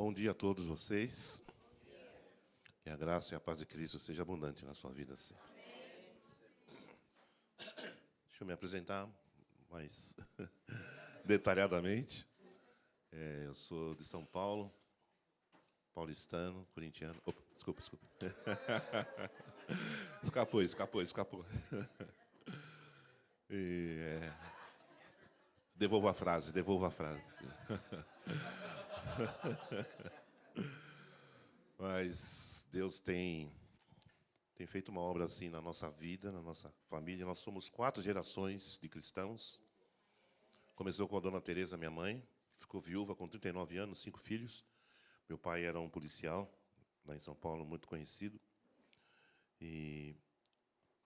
Bom dia a todos vocês. Que a graça e a paz de Cristo seja abundante na sua vida sempre. Deixa eu me apresentar mais detalhadamente. Eu sou de São Paulo, paulistano, corintiano. Opa, desculpa. Escapou. Devolvo a frase. Mas Deus tem feito uma obra assim na nossa vida, na nossa família. Nós somos 4 gerações de cristãos. Começou com a dona Teresa, minha mãe, que ficou viúva com 39 anos, 5 filhos. Meu pai era um policial, lá em São Paulo, muito conhecido. E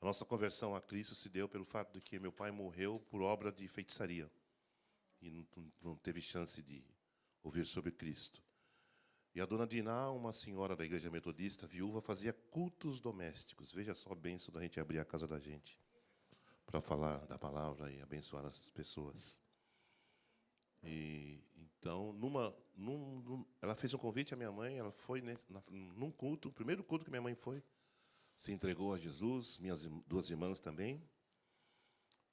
a nossa conversão a Cristo se deu pelo fato de que meu pai morreu por obra de feitiçaria. E não teve chance de ouvir sobre Cristo. E a dona Diná, uma senhora da igreja metodista, viúva, fazia cultos domésticos. Veja só a bênção da gente abrir a casa da gente para falar da palavra e abençoar essas pessoas. E então, ela fez um convite à minha mãe, ela foi num culto, o primeiro culto que minha mãe foi, se entregou a Jesus, minhas 2 irmãs também.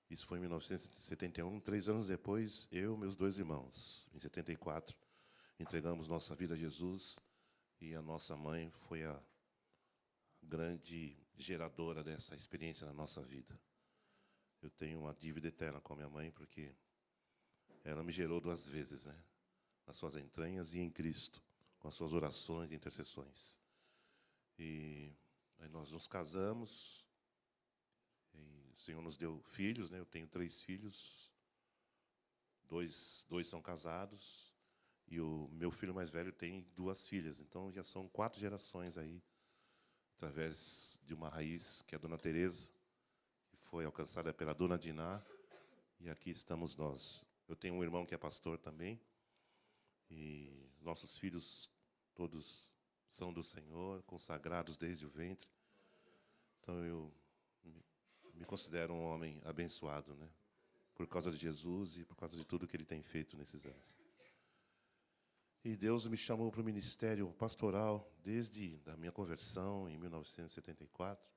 Isso foi em 1971. 3 anos depois, eu e meus 2 irmãos, em 74, entregamos nossa vida a Jesus, e a nossa mãe foi a grande geradora dessa experiência na nossa vida. Eu tenho uma dívida eterna com a minha mãe, porque ela me gerou 2 vezes, né? Nas suas entranhas e em Cristo, com as suas orações e intercessões. E aí nós nos casamos, e o Senhor nos deu filhos, né? Eu tenho 3 filhos, 2 são casados, e o meu filho mais velho tem 2 filhas. Então, já são 4 gerações aí, através de uma raiz que é a dona Teresa, que foi alcançada pela dona Diná, e aqui estamos nós. Eu tenho um irmão que é pastor também, e nossos filhos todos são do Senhor, consagrados desde o ventre. Então, eu me considero um homem abençoado, né? Por causa de Jesus e por causa de tudo que Ele tem feito nesses anos. E Deus me chamou para o ministério pastoral desde a minha conversão, em 1974.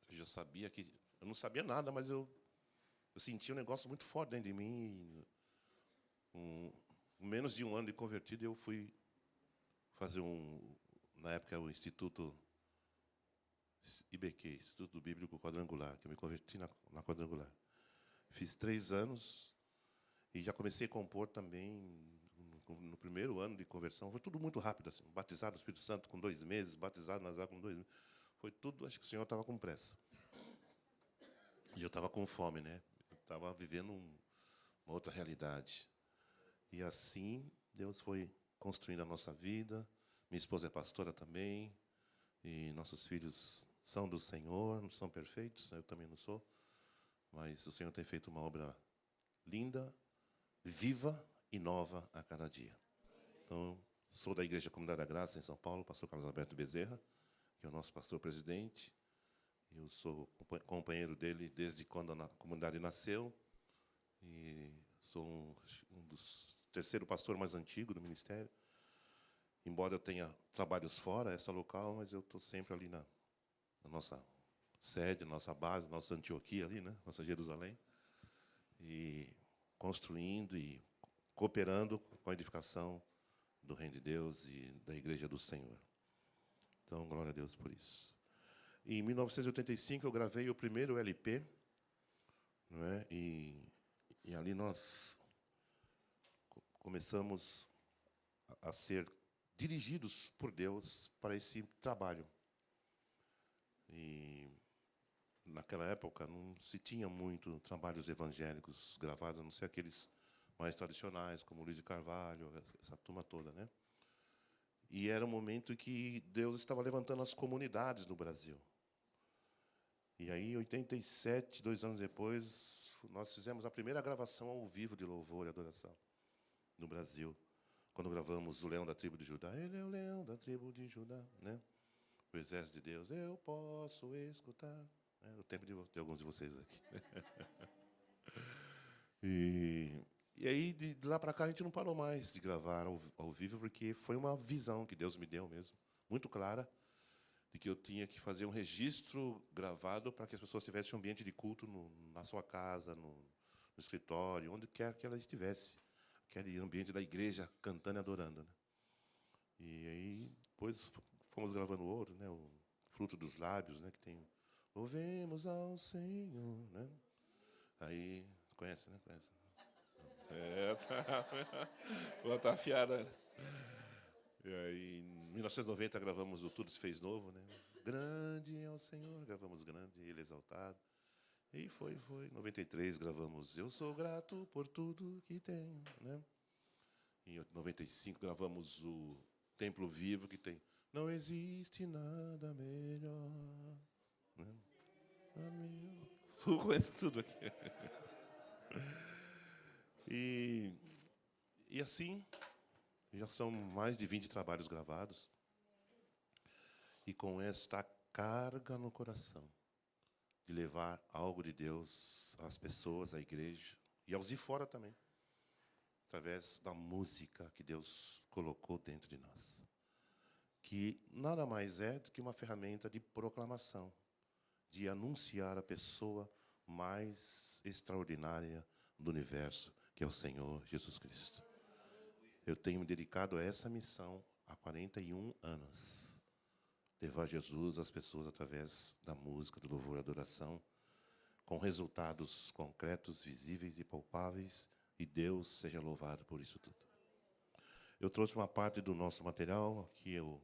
Eu já sabia que... Eu não sabia nada, mas eu sentia um negócio muito forte dentro de mim. Com menos de 1 ano de convertido, eu fui fazer na época, o Instituto IBQ, Instituto Bíblico Quadrangular, que eu me converti na Quadrangular. Fiz 3 anos e já comecei a compor também no primeiro ano de conversão. Foi tudo muito rápido, assim. Batizado no Espírito Santo com 2 meses, batizado nas águas com 2 meses. Foi tudo, acho que o Senhor estava com pressa. E eu estava com fome, né? Eu estava vivendo uma outra realidade. E assim, Deus foi construindo a nossa vida. Minha esposa é pastora também. E nossos filhos são do Senhor, não são perfeitos, eu também não sou. Mas o Senhor tem feito uma obra linda, viva e nova a cada dia. Então, sou da Igreja Comunidade da Graça, em São Paulo, pastor Carlos Alberto Bezerra, que é o nosso pastor-presidente. Eu sou companheiro dele desde quando a comunidade nasceu. E sou um dos 3º pastor mais antigo do ministério. Embora eu tenha trabalhos fora, essa local, mas eu estou sempre ali na nossa sede, nossa base, nossa Antioquia ali, né? Nossa Jerusalém. E construindo e cooperando com a edificação do Reino de Deus e da Igreja do Senhor. Então, glória a Deus por isso. Em 1985, eu gravei o primeiro LP, não é? E ali nós começamos a ser dirigidos por Deus para esse trabalho. E naquela época não se tinha muito trabalhos evangélicos gravados, a não ser aqueles mais tradicionais, como Luiz de Carvalho, essa turma toda, né? E era um momento em que Deus estava levantando as comunidades no Brasil. E aí, em 87, 2 anos depois, nós fizemos a primeira gravação ao vivo de louvor e adoração no Brasil, quando gravamos o Leão da Tribo de Judá. Ele é o Leão da Tribo de Judá, né? O Exército de Deus, eu posso escutar. É o tempo de alguns de vocês aqui. E aí, de lá para cá, a gente não parou mais de gravar ao vivo, porque foi uma visão que Deus me deu mesmo, muito clara, de que eu tinha que fazer um registro gravado para que as pessoas tivessem um ambiente de culto na sua casa, no escritório, onde quer que ela estivesse. Aquele ambiente da igreja, cantando e adorando. Né? E aí, depois, fomos gravando outro, né? O Fruto dos Lábios, né? Que tem louvemos ao Senhor. Né? Aí, conhece, né? Conhece. Tá afiada. E aí, em 1990, gravamos o Tudo Se Fez Novo. Né? Grande é o Senhor, gravamos Grande, Ele Exaltado. E foi. Em 93, gravamos Eu Sou Grato por Tudo Que Tenho. Né? Em 95, gravamos o Templo Vivo, que tem Não Existe Nada Melhor. Né? Conhece tudo aqui. E assim, já são mais de 20 trabalhos gravados. E com esta carga no coração, de levar algo de Deus às pessoas, à igreja, e aos de fora também, através da música que Deus colocou dentro de nós. Que nada mais é do que uma ferramenta de proclamação, de anunciar a pessoa mais extraordinária do universo, que é o Senhor Jesus Cristo. Eu tenho me dedicado a essa missão há 41 anos. Levar Jesus às pessoas através da música, do louvor e adoração, com resultados concretos, visíveis e palpáveis, e Deus seja louvado por isso tudo. Eu trouxe uma parte do nosso material, aqui é a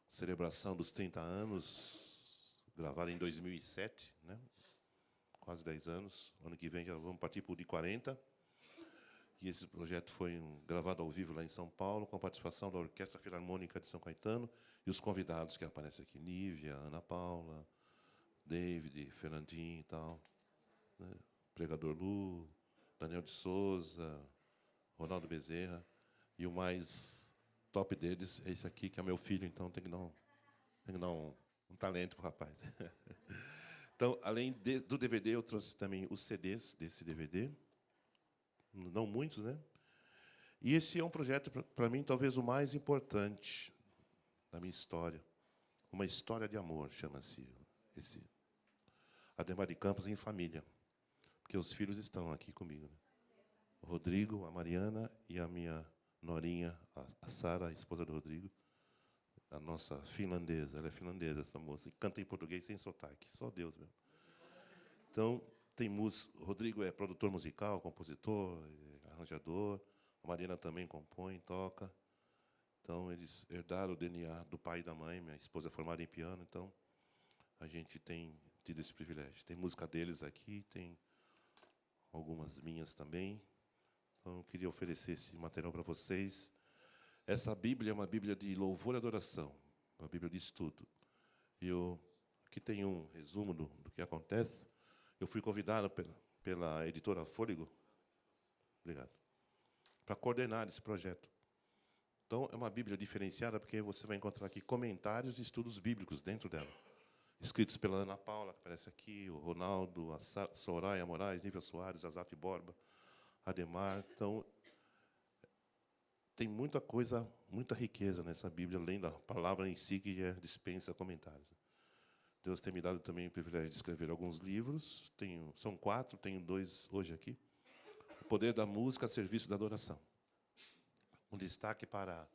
celebração dos 30 anos, gravada em 2007, né? Quase 10 anos. Ano que vem já vamos partir para o de 40. E esse projeto foi gravado ao vivo lá em São Paulo, com a participação da Orquestra Filarmônica de São Caetano e os convidados que aparecem aqui, Nívia, Ana Paula, David, Fernandinho e tal, né? Pregador Lu, Daniel de Souza, Ronaldo Bezerra, e o mais top deles é esse aqui, que é meu filho, então tem que dar um talento para o rapaz. Então, além do DVD, eu trouxe também os CDs desse DVD, não muitos, né? E esse é um projeto, para mim, talvez o mais importante da minha história. Uma história de amor, chama-se esse Ademar de Campos em Família. Porque os filhos estão aqui comigo. Né? O Rodrigo, a Mariana e a minha norinha, a Sara, a esposa do Rodrigo, a nossa finlandesa. Ela é finlandesa, essa moça, e canta em português sem sotaque. Só Deus mesmo. Então, tem música. O Rodrigo é produtor musical, compositor, arranjador. A Mariana também compõe, toca. Então, eles herdaram o DNA do pai e da mãe. Minha esposa é formada em piano, então a gente tem tido esse privilégio. Tem música deles aqui, tem algumas minhas também. Então, eu queria oferecer esse material para vocês. Essa Bíblia é uma Bíblia de louvor e adoração, uma Bíblia de estudo. E aqui tem um resumo do que acontece. Eu fui convidado pela editora Fôlego, obrigado, para coordenar esse projeto. Então, é uma Bíblia diferenciada, porque você vai encontrar aqui comentários e estudos bíblicos dentro dela, escritos pela Ana Paula, que aparece aqui, o Ronaldo, a Soraya Moraes, Nívia Soares, Azaf Borba, Ademar. Então, tem muita coisa, muita riqueza nessa Bíblia, além da palavra em si, que dispensa comentários. Deus tem me dado também o privilégio de escrever alguns livros. São 4, tenho 2 hoje aqui. O Poder da Música a Serviço da Adoração. Um destaque para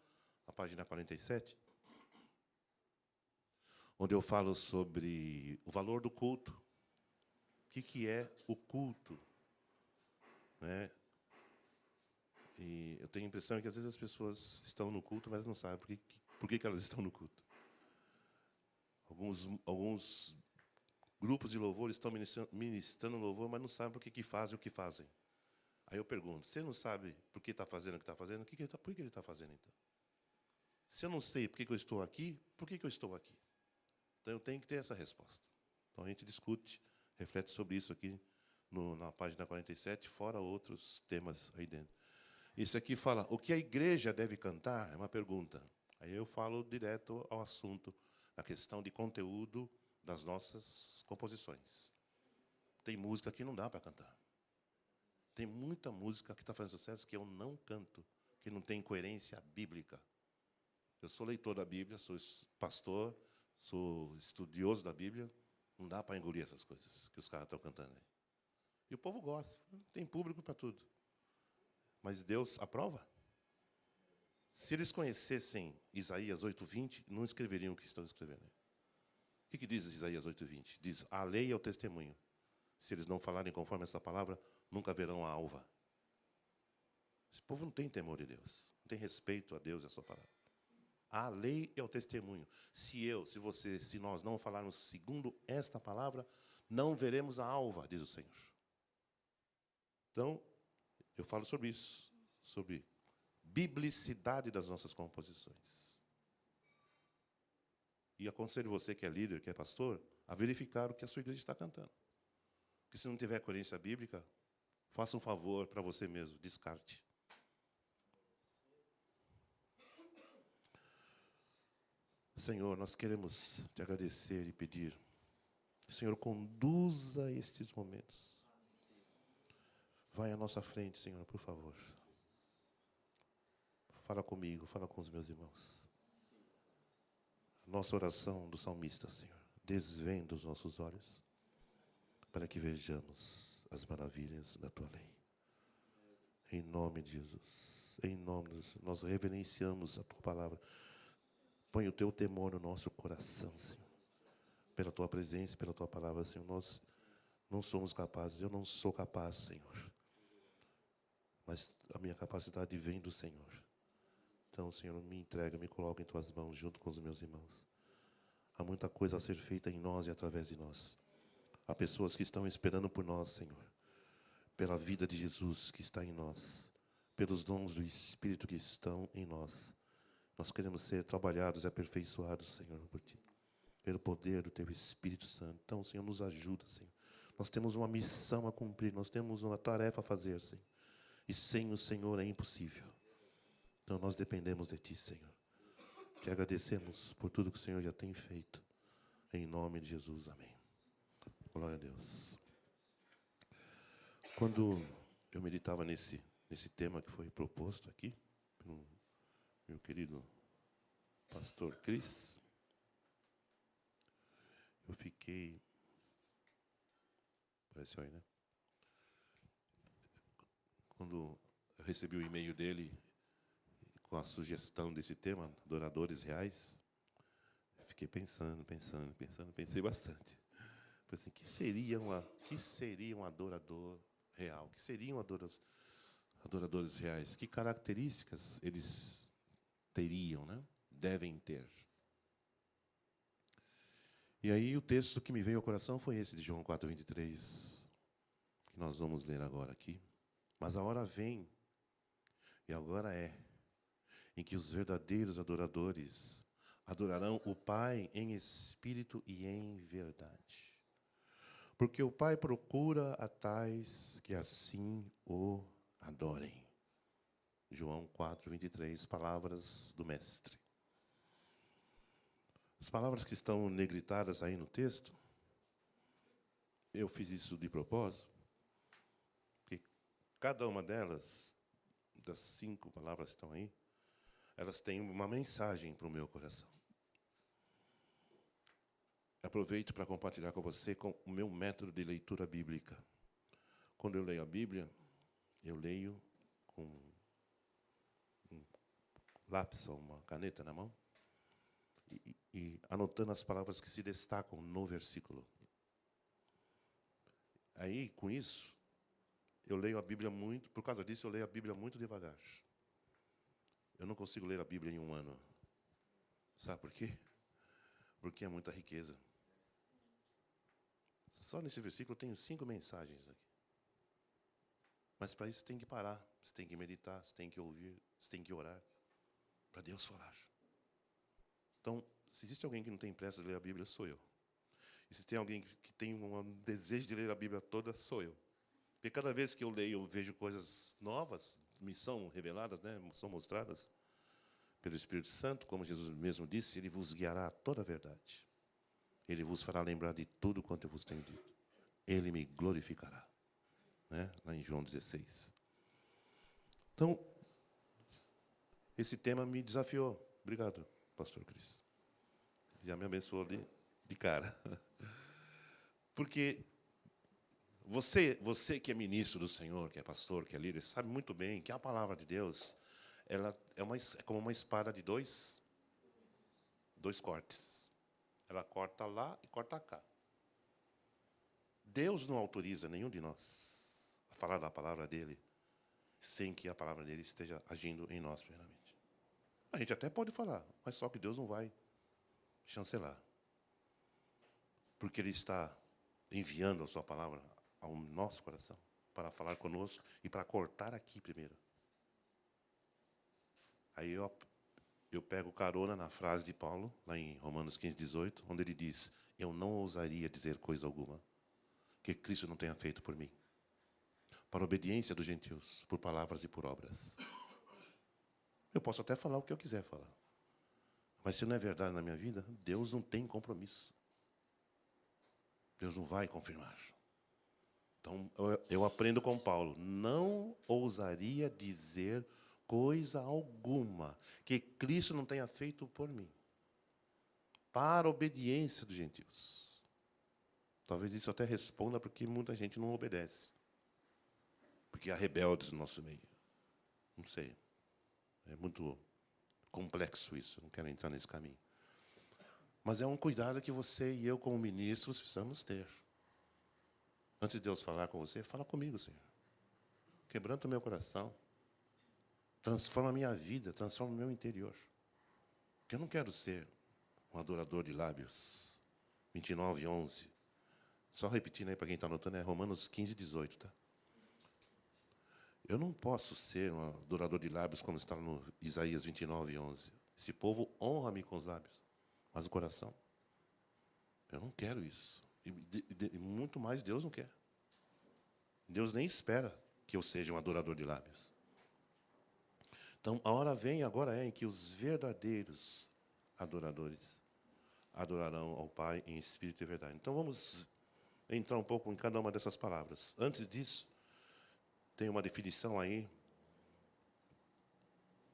a página 47, onde eu falo sobre o valor do culto. O que é o culto? Né? E eu tenho a impressão que, às vezes, as pessoas estão no culto, mas não sabem por que elas estão no culto. Alguns grupos de louvor estão ministrando louvor, mas não sabem por que fazem o que fazem. Aí eu pergunto, você não sabe por que está fazendo o que está fazendo? Por que ele está fazendo, então? Se eu não sei por que eu estou aqui, por que eu estou aqui? Então, eu tenho que ter essa resposta. Então, a gente discute, reflete sobre isso aqui na página 47, fora outros temas aí dentro. Isso aqui fala, o que a igreja deve cantar? É uma pergunta. Aí eu falo direto ao assunto, a questão de conteúdo das nossas composições. Tem música que não dá para cantar. Tem muita música que está fazendo sucesso que eu não canto, que não tem coerência bíblica. Eu sou leitor da Bíblia, sou pastor, sou estudioso da Bíblia. Não dá para engolir essas coisas que os caras estão cantando aí. E o povo gosta, tem público para tudo. Mas Deus aprova? Se eles conhecessem Isaías 8:20, não escreveriam o que estão escrevendo aí. O que diz Isaías 8:20? Diz, a lei é o testemunho. Se eles não falarem conforme essa palavra, nunca verão a alva. Esse povo não tem temor de Deus, não tem respeito a Deus e a sua palavra. A lei é o testemunho. Se nós não falarmos segundo esta palavra, não veremos a alva, diz o Senhor. Então, eu falo sobre isso, sobre biblicidade das nossas composições. E aconselho você que é líder, que é pastor, a verificar o que a sua igreja está cantando. Porque se não tiver coerência bíblica, faça um favor para você mesmo, descarte. Senhor, nós queremos te agradecer e pedir. Senhor, conduza estes momentos. Vai à nossa frente, Senhor, por favor. Fala comigo, fala com os meus irmãos. A nossa oração do salmista, Senhor, desvenda os nossos olhos para que vejamos as maravilhas da Tua lei. Em nome de Jesus, em nome de Jesus, nós reverenciamos a Tua palavra. Põe o Teu temor no nosso coração, Senhor. Pela Tua presença, pela Tua palavra, Senhor. Nós não somos capazes, eu não sou capaz, Senhor. Mas a minha capacidade vem do Senhor. Então, Senhor, me entrega, me coloca em Tuas mãos, junto com os meus irmãos. Há muita coisa a ser feita em nós e através de nós. Há pessoas que estão esperando por nós, Senhor. Pela vida de Jesus que está em nós. Pelos dons do Espírito que estão em nós. Nós queremos ser trabalhados e aperfeiçoados, Senhor, por Ti. Pelo poder do Teu Espírito Santo. Então, Senhor, nos ajuda, Senhor. Nós temos uma missão a cumprir, nós temos uma tarefa a fazer, Senhor. E sem o Senhor é impossível. Então, nós dependemos de Ti, Senhor. Te agradecemos por tudo que o Senhor já tem feito. Em nome de Jesus, amém. Glória a Deus. Quando eu meditava nesse tema que foi proposto aqui, pelo meu querido pastor Cris, eu fiquei... Apareceu aí, né? Quando eu recebi o e-mail dele com a sugestão desse tema, adoradores reais, eu fiquei pensei bastante. Falei assim, que seria um adorador real? Que seriam adoradores reais? Que características eles teriam, né? Devem ter. E aí o texto que me veio ao coração foi esse de João 4:23, que nós vamos ler agora aqui. Mas a hora vem, e agora é, em que os verdadeiros adoradores adorarão o Pai em espírito e em verdade. Porque o Pai procura a tais que assim o adorem. João 4:23, palavras do Mestre. As palavras que estão negritadas aí no texto, eu fiz isso de propósito, porque cada uma delas, das 5 palavras que estão aí, elas têm uma mensagem para o meu coração. Aproveito para compartilhar com você com o meu método de leitura bíblica. Quando eu leio a Bíblia, eu leio com um lápis ou uma caneta na mão e anotando as palavras que se destacam no versículo. Aí, com isso, eu leio a Bíblia muito, por causa disso, eu leio a Bíblia muito devagar. Eu não consigo ler a Bíblia em um ano. Sabe por quê? Porque é muita riqueza. Só nesse versículo eu tenho 5 mensagens aqui. Mas para isso você tem que parar, você tem que meditar, você tem que ouvir, você tem que orar, para Deus falar. Então, se existe alguém que não tem pressa de ler a Bíblia, sou eu. E se tem alguém que tem um desejo de ler a Bíblia toda, sou eu. Porque cada vez que eu leio, eu vejo coisas novas, me são reveladas, né, são mostradas pelo Espírito Santo, como Jesus mesmo disse, Ele vos guiará a toda a verdade. Ele vos fará lembrar de tudo quanto eu vos tenho dito. Ele me glorificará. né? Lá em João 16. Então, esse tema me desafiou. Obrigado, pastor Cris. Já me abençoou de cara. Porque você que é ministro do Senhor, que é pastor, que é líder, sabe muito bem que a palavra de Deus, ela é como uma espada de dois cortes. Ela corta lá e corta cá. Deus não autoriza nenhum de nós a falar da palavra dele sem que a palavra dele esteja agindo em nós primeiramente. A gente até pode falar, mas só que Deus não vai chancelar. Porque ele está enviando a sua palavra ao nosso coração para falar conosco e para cortar aqui primeiro. Aí eu pego carona na frase de Paulo, lá em Romanos 15, 18, onde ele diz: eu não ousaria dizer coisa alguma que Cristo não tenha feito por mim, para a obediência dos gentios, por palavras e por obras. Eu posso até falar o que eu quiser falar, mas se não é verdade na minha vida, Deus não tem compromisso. Deus não vai confirmar. Então, eu aprendo com Paulo, não ousaria dizer coisa alguma que Cristo não tenha feito por mim, para a obediência dos gentios. Talvez isso até responda porque muita gente não obedece. Porque há rebeldes no nosso meio. Não sei. É muito complexo isso, não quero entrar nesse caminho. Mas é um cuidado que você e eu, como ministros, precisamos ter. Antes de Deus falar com você, fala comigo, Senhor. Quebranta o meu coração. Transforma a minha vida, transforma o meu interior. Porque eu não quero ser um adorador de lábios. 29, 11. Só repetindo aí para quem está anotando, é Romanos 15, 18, tá? Eu não posso ser um adorador de lábios como está no Isaías 29, 11. Esse povo honra-me com os lábios, mas o coração, eu não quero isso. E muito mais Deus não quer. Deus nem espera que eu seja um adorador de lábios. Então, a hora vem agora em que os verdadeiros adoradores adorarão ao Pai em espírito e verdade. Então, vamos entrar um pouco em cada uma dessas palavras. Antes disso, tem uma definição aí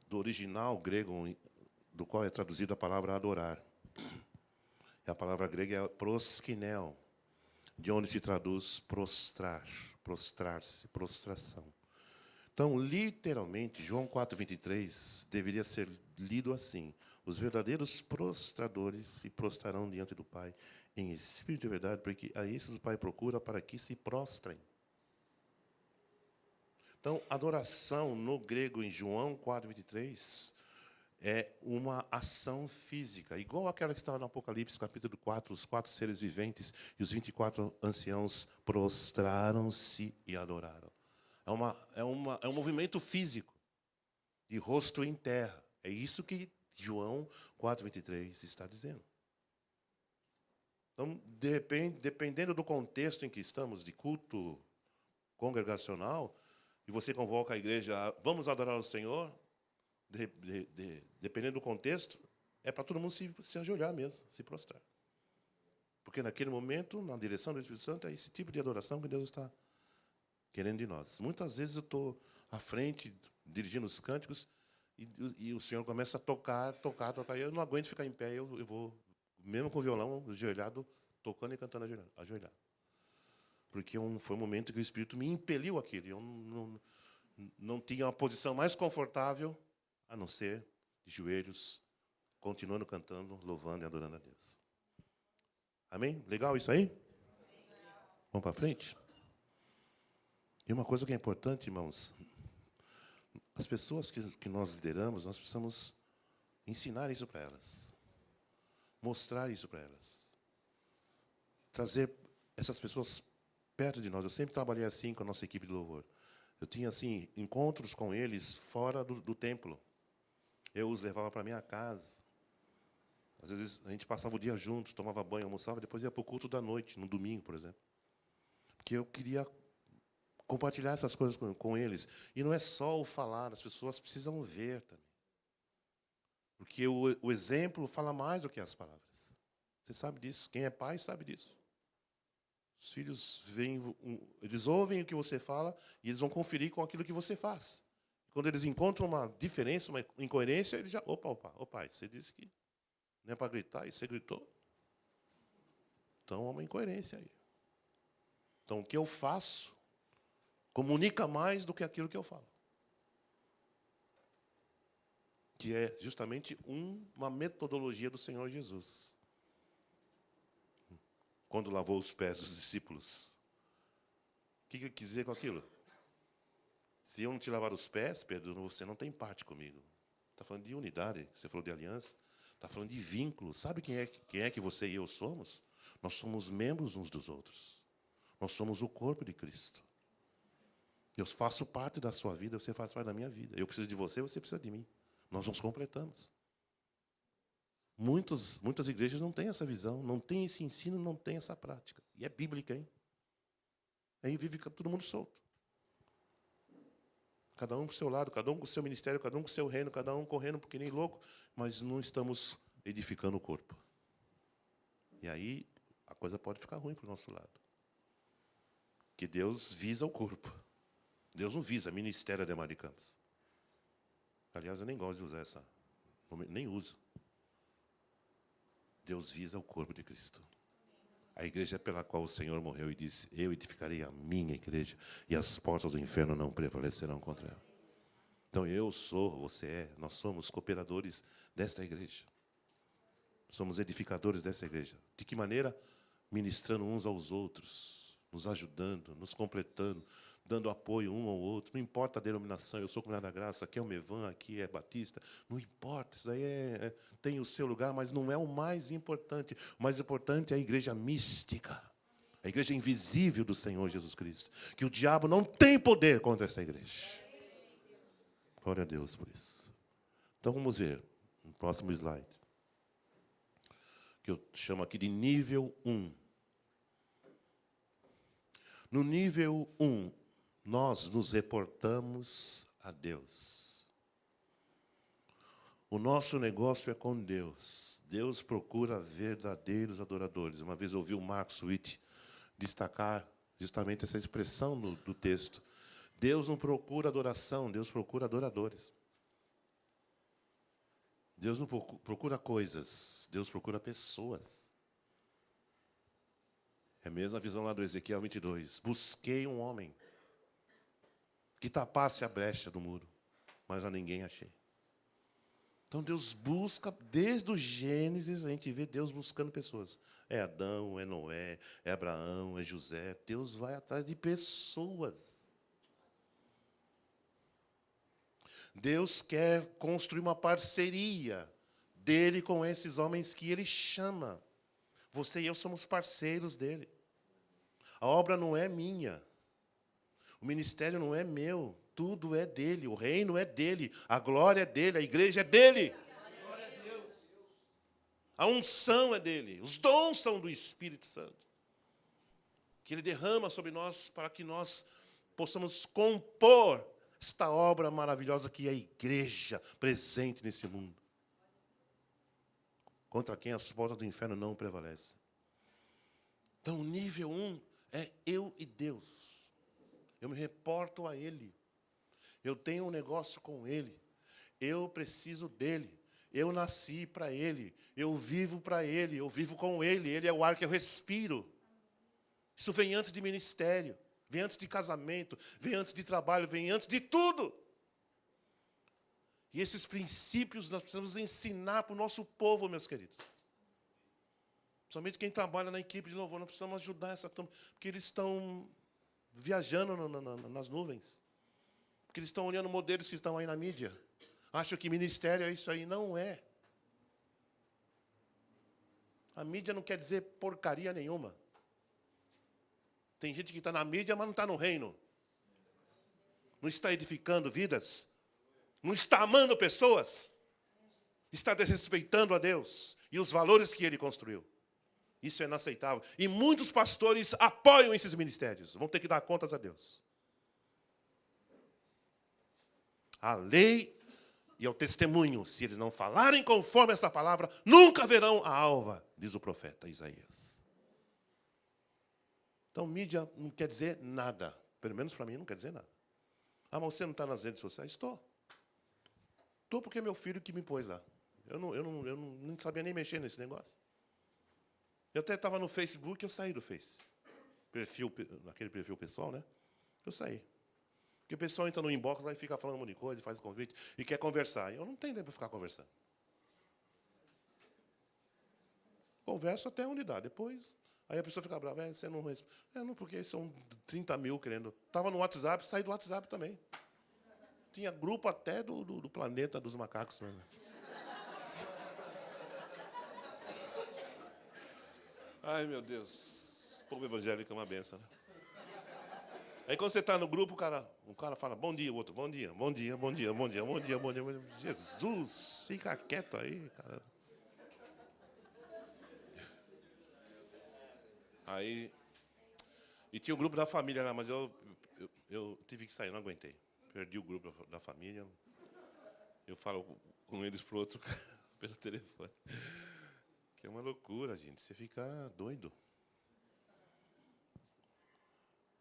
do original grego, do qual é traduzida a palavra adorar. E a palavra grega é proskineo, de onde se traduz prostrar, prostrar-se, prostração. Então, literalmente, João 4:23 deveria ser lido assim: os verdadeiros prostradores se prostrarão diante do Pai em espírito e verdade, porque a esses o Pai procura para que se prostrem. Então, adoração no grego, em João 4:23, é uma ação física, igual aquela que estava no Apocalipse, capítulo 4, os 4 seres viventes e os 24 anciãos prostraram-se e adoraram. É um movimento físico, de rosto em terra. É isso que João 4:23 está dizendo. Então, dependendo do contexto em que estamos, de culto congregacional, e você convoca a igreja, vamos adorar o Senhor, dependendo do contexto, é para todo mundo se ajoelhar mesmo, se prostrar. Porque naquele momento, na direção do Espírito Santo, é esse tipo de adoração que Deus está querendo de nós. Muitas vezes eu estou à frente, dirigindo os cânticos, e o Senhor começa a tocar, e eu não aguento ficar em pé, eu vou, mesmo com o violão, ajoelhado, tocando e cantando ajoelhado. Porque foi um momento que o Espírito me impeliu aquilo. Eu não tinha uma posição mais confortável, a não ser de joelhos, continuando cantando, louvando e adorando a Deus. Amém? Legal isso aí? Vamos para frente? E uma coisa que é importante, irmãos, as pessoas que nós lideramos, nós precisamos ensinar isso para elas, mostrar isso para elas, trazer essas pessoas perto de nós. Eu sempre trabalhei assim com a nossa equipe de louvor. Eu tinha assim encontros com eles fora do templo. Eu os levava para minha casa. Às vezes a gente passava o dia juntos, tomava banho, almoçava, depois ia para o culto da noite, no domingo, por exemplo. Porque eu queria compartilhar essas coisas com eles. E não é só o falar, as pessoas precisam ver também. Porque o exemplo fala mais do que as palavras. Você sabe disso. Quem é pai sabe disso. Os filhos eles ouvem o que você fala e eles vão conferir com aquilo que você faz. Quando eles encontram uma diferença, uma incoerência, eles já... Opa, pai, você disse que não é para gritar e você gritou. Então, há uma incoerência aí. Então, o que eu faço comunica mais do que aquilo que eu falo. Que é justamente uma metodologia do Senhor Jesus. Quando lavou os pés dos discípulos. O que ele quis dizer com aquilo? Se eu não te lavar os pés, Pedro, você não tem parte comigo. Está falando de unidade, você falou de aliança. Está falando de vínculo. Sabe quem é que você e eu somos? Nós somos membros uns dos outros. Nós somos o corpo de Cristo. Eu faço parte da sua vida, você faz parte da minha vida. Eu preciso de você, você precisa de mim. Nós nos completamos. Muitas igrejas não têm essa visão, não têm esse ensino, não têm essa prática. E é bíblica, hein? Aí vive todo mundo solto. Cada um para o seu lado, cada um com o seu ministério, cada um com o seu reino, cada um correndo porque nem louco, mas não estamos edificando o corpo. E aí a coisa pode ficar ruim para o nosso lado. Que Deus visa o corpo. Deus não visa ministério de Ademar de Campos. Aliás, eu nem gosto de usar essa. Nem uso. Deus visa o corpo de Cristo. A igreja pela qual o Senhor morreu e disse: eu edificarei a minha igreja e as portas do inferno não prevalecerão contra ela. Então eu sou, você é, nós somos cooperadores desta igreja. Somos edificadores dessa igreja. De que maneira? Ministrando uns aos outros, nos ajudando, nos completando, dando apoio um ao outro. Não importa a denominação, eu sou Comunidade da Graça, aqui é o Mevan, aqui é Batista. Não importa, isso aí tem o seu lugar, mas não é o mais importante. O mais importante é a igreja mística, a igreja invisível do Senhor Jesus Cristo. Que o diabo não tem poder contra essa igreja. Glória a Deus por isso. Então vamos ver no próximo slide. Que eu chamo aqui de nível 1. No nível 1, nós nos reportamos a Deus. O nosso negócio é com Deus. Deus procura verdadeiros adoradores. Uma vez eu ouvi o Marcos Witt destacar justamente essa expressão do texto. Deus não procura adoração, Deus procura adoradores. Deus não procura coisas, Deus procura pessoas. É a mesma visão lá do Ezequiel 22. Busquei um homem que tapasse a brecha do muro, mas a ninguém achei. Então Deus busca, desde o Gênesis, a gente vê Deus buscando pessoas. É Adão, é Noé, é Abraão, é José. Deus vai atrás de pessoas. Deus quer construir uma parceria dele com esses homens que ele chama. Você e eu somos parceiros dele. A obra não é minha. O ministério não é meu. Tudo é dele. O reino é dele. A glória é dele. A igreja é dele. A unção é dele. Os dons são do Espírito Santo. Que ele derrama sobre nós para que nós possamos compor esta obra maravilhosa que é a igreja presente nesse mundo. Contra quem as portas do inferno não prevalecem. Então, o nível 1 é eu e Deus. Eu me reporto a Ele. Eu tenho um negócio com Ele. Eu preciso dEle. Eu nasci para Ele. Eu vivo para Ele. Eu vivo com Ele. Ele é o ar que eu respiro. Isso vem antes de ministério. Vem antes de casamento. Vem antes de trabalho. Vem antes de tudo. E esses princípios nós precisamos ensinar para o nosso povo, meus queridos. Principalmente quem trabalha na equipe de louvor, nós precisamos ajudar essa turma, porque eles estão viajando nas nuvens. Porque eles estão olhando modelos que estão aí na mídia. Acham que ministério é isso aí. Não é. A mídia não quer dizer porcaria nenhuma. Tem gente que está na mídia, mas não está no reino. Não está edificando vidas. Não está amando pessoas. Está desrespeitando a Deus e os valores que Ele construiu. Isso é inaceitável. E muitos pastores apoiam esses ministérios. Vão ter que dar contas a Deus. A lei e ao testemunho, se eles não falarem conforme essa palavra, nunca verão a alva, diz o profeta Isaías. Então, mídia não quer dizer nada. Pelo menos para mim não quer dizer nada. Ah, mas você não está nas redes sociais? Estou. Estou porque é meu filho que me pôs lá. Eu não sabia nem mexer nesse negócio. Eu até estava no Facebook, eu saí do Face. Naquele perfil pessoal, né? Eu saí. Porque o pessoal entra no inbox lá e fica falando um monte de coisa, faz convite e quer conversar. Eu não tenho tempo para ficar conversando. Converso até onde dá. Depois, aí a pessoa fica brava. Você não responde. Não, porque são 30 mil querendo. Estava no WhatsApp, saí do WhatsApp também. Tinha grupo até do planeta dos macacos. Né? Ai, meu Deus. O povo evangélico é uma benção, né? Aí quando você está no grupo, o cara fala, bom dia, o outro, bom dia, bom dia, bom dia, bom dia, bom dia, bom dia, bom dia. Jesus, fica quieto aí, cara. Aí, e tinha o grupo da família lá, mas eu tive que sair, não aguentei. Perdi o grupo da família. Eu falo com eles pro outro pelo telefone. Que é uma loucura, gente. Você fica doido.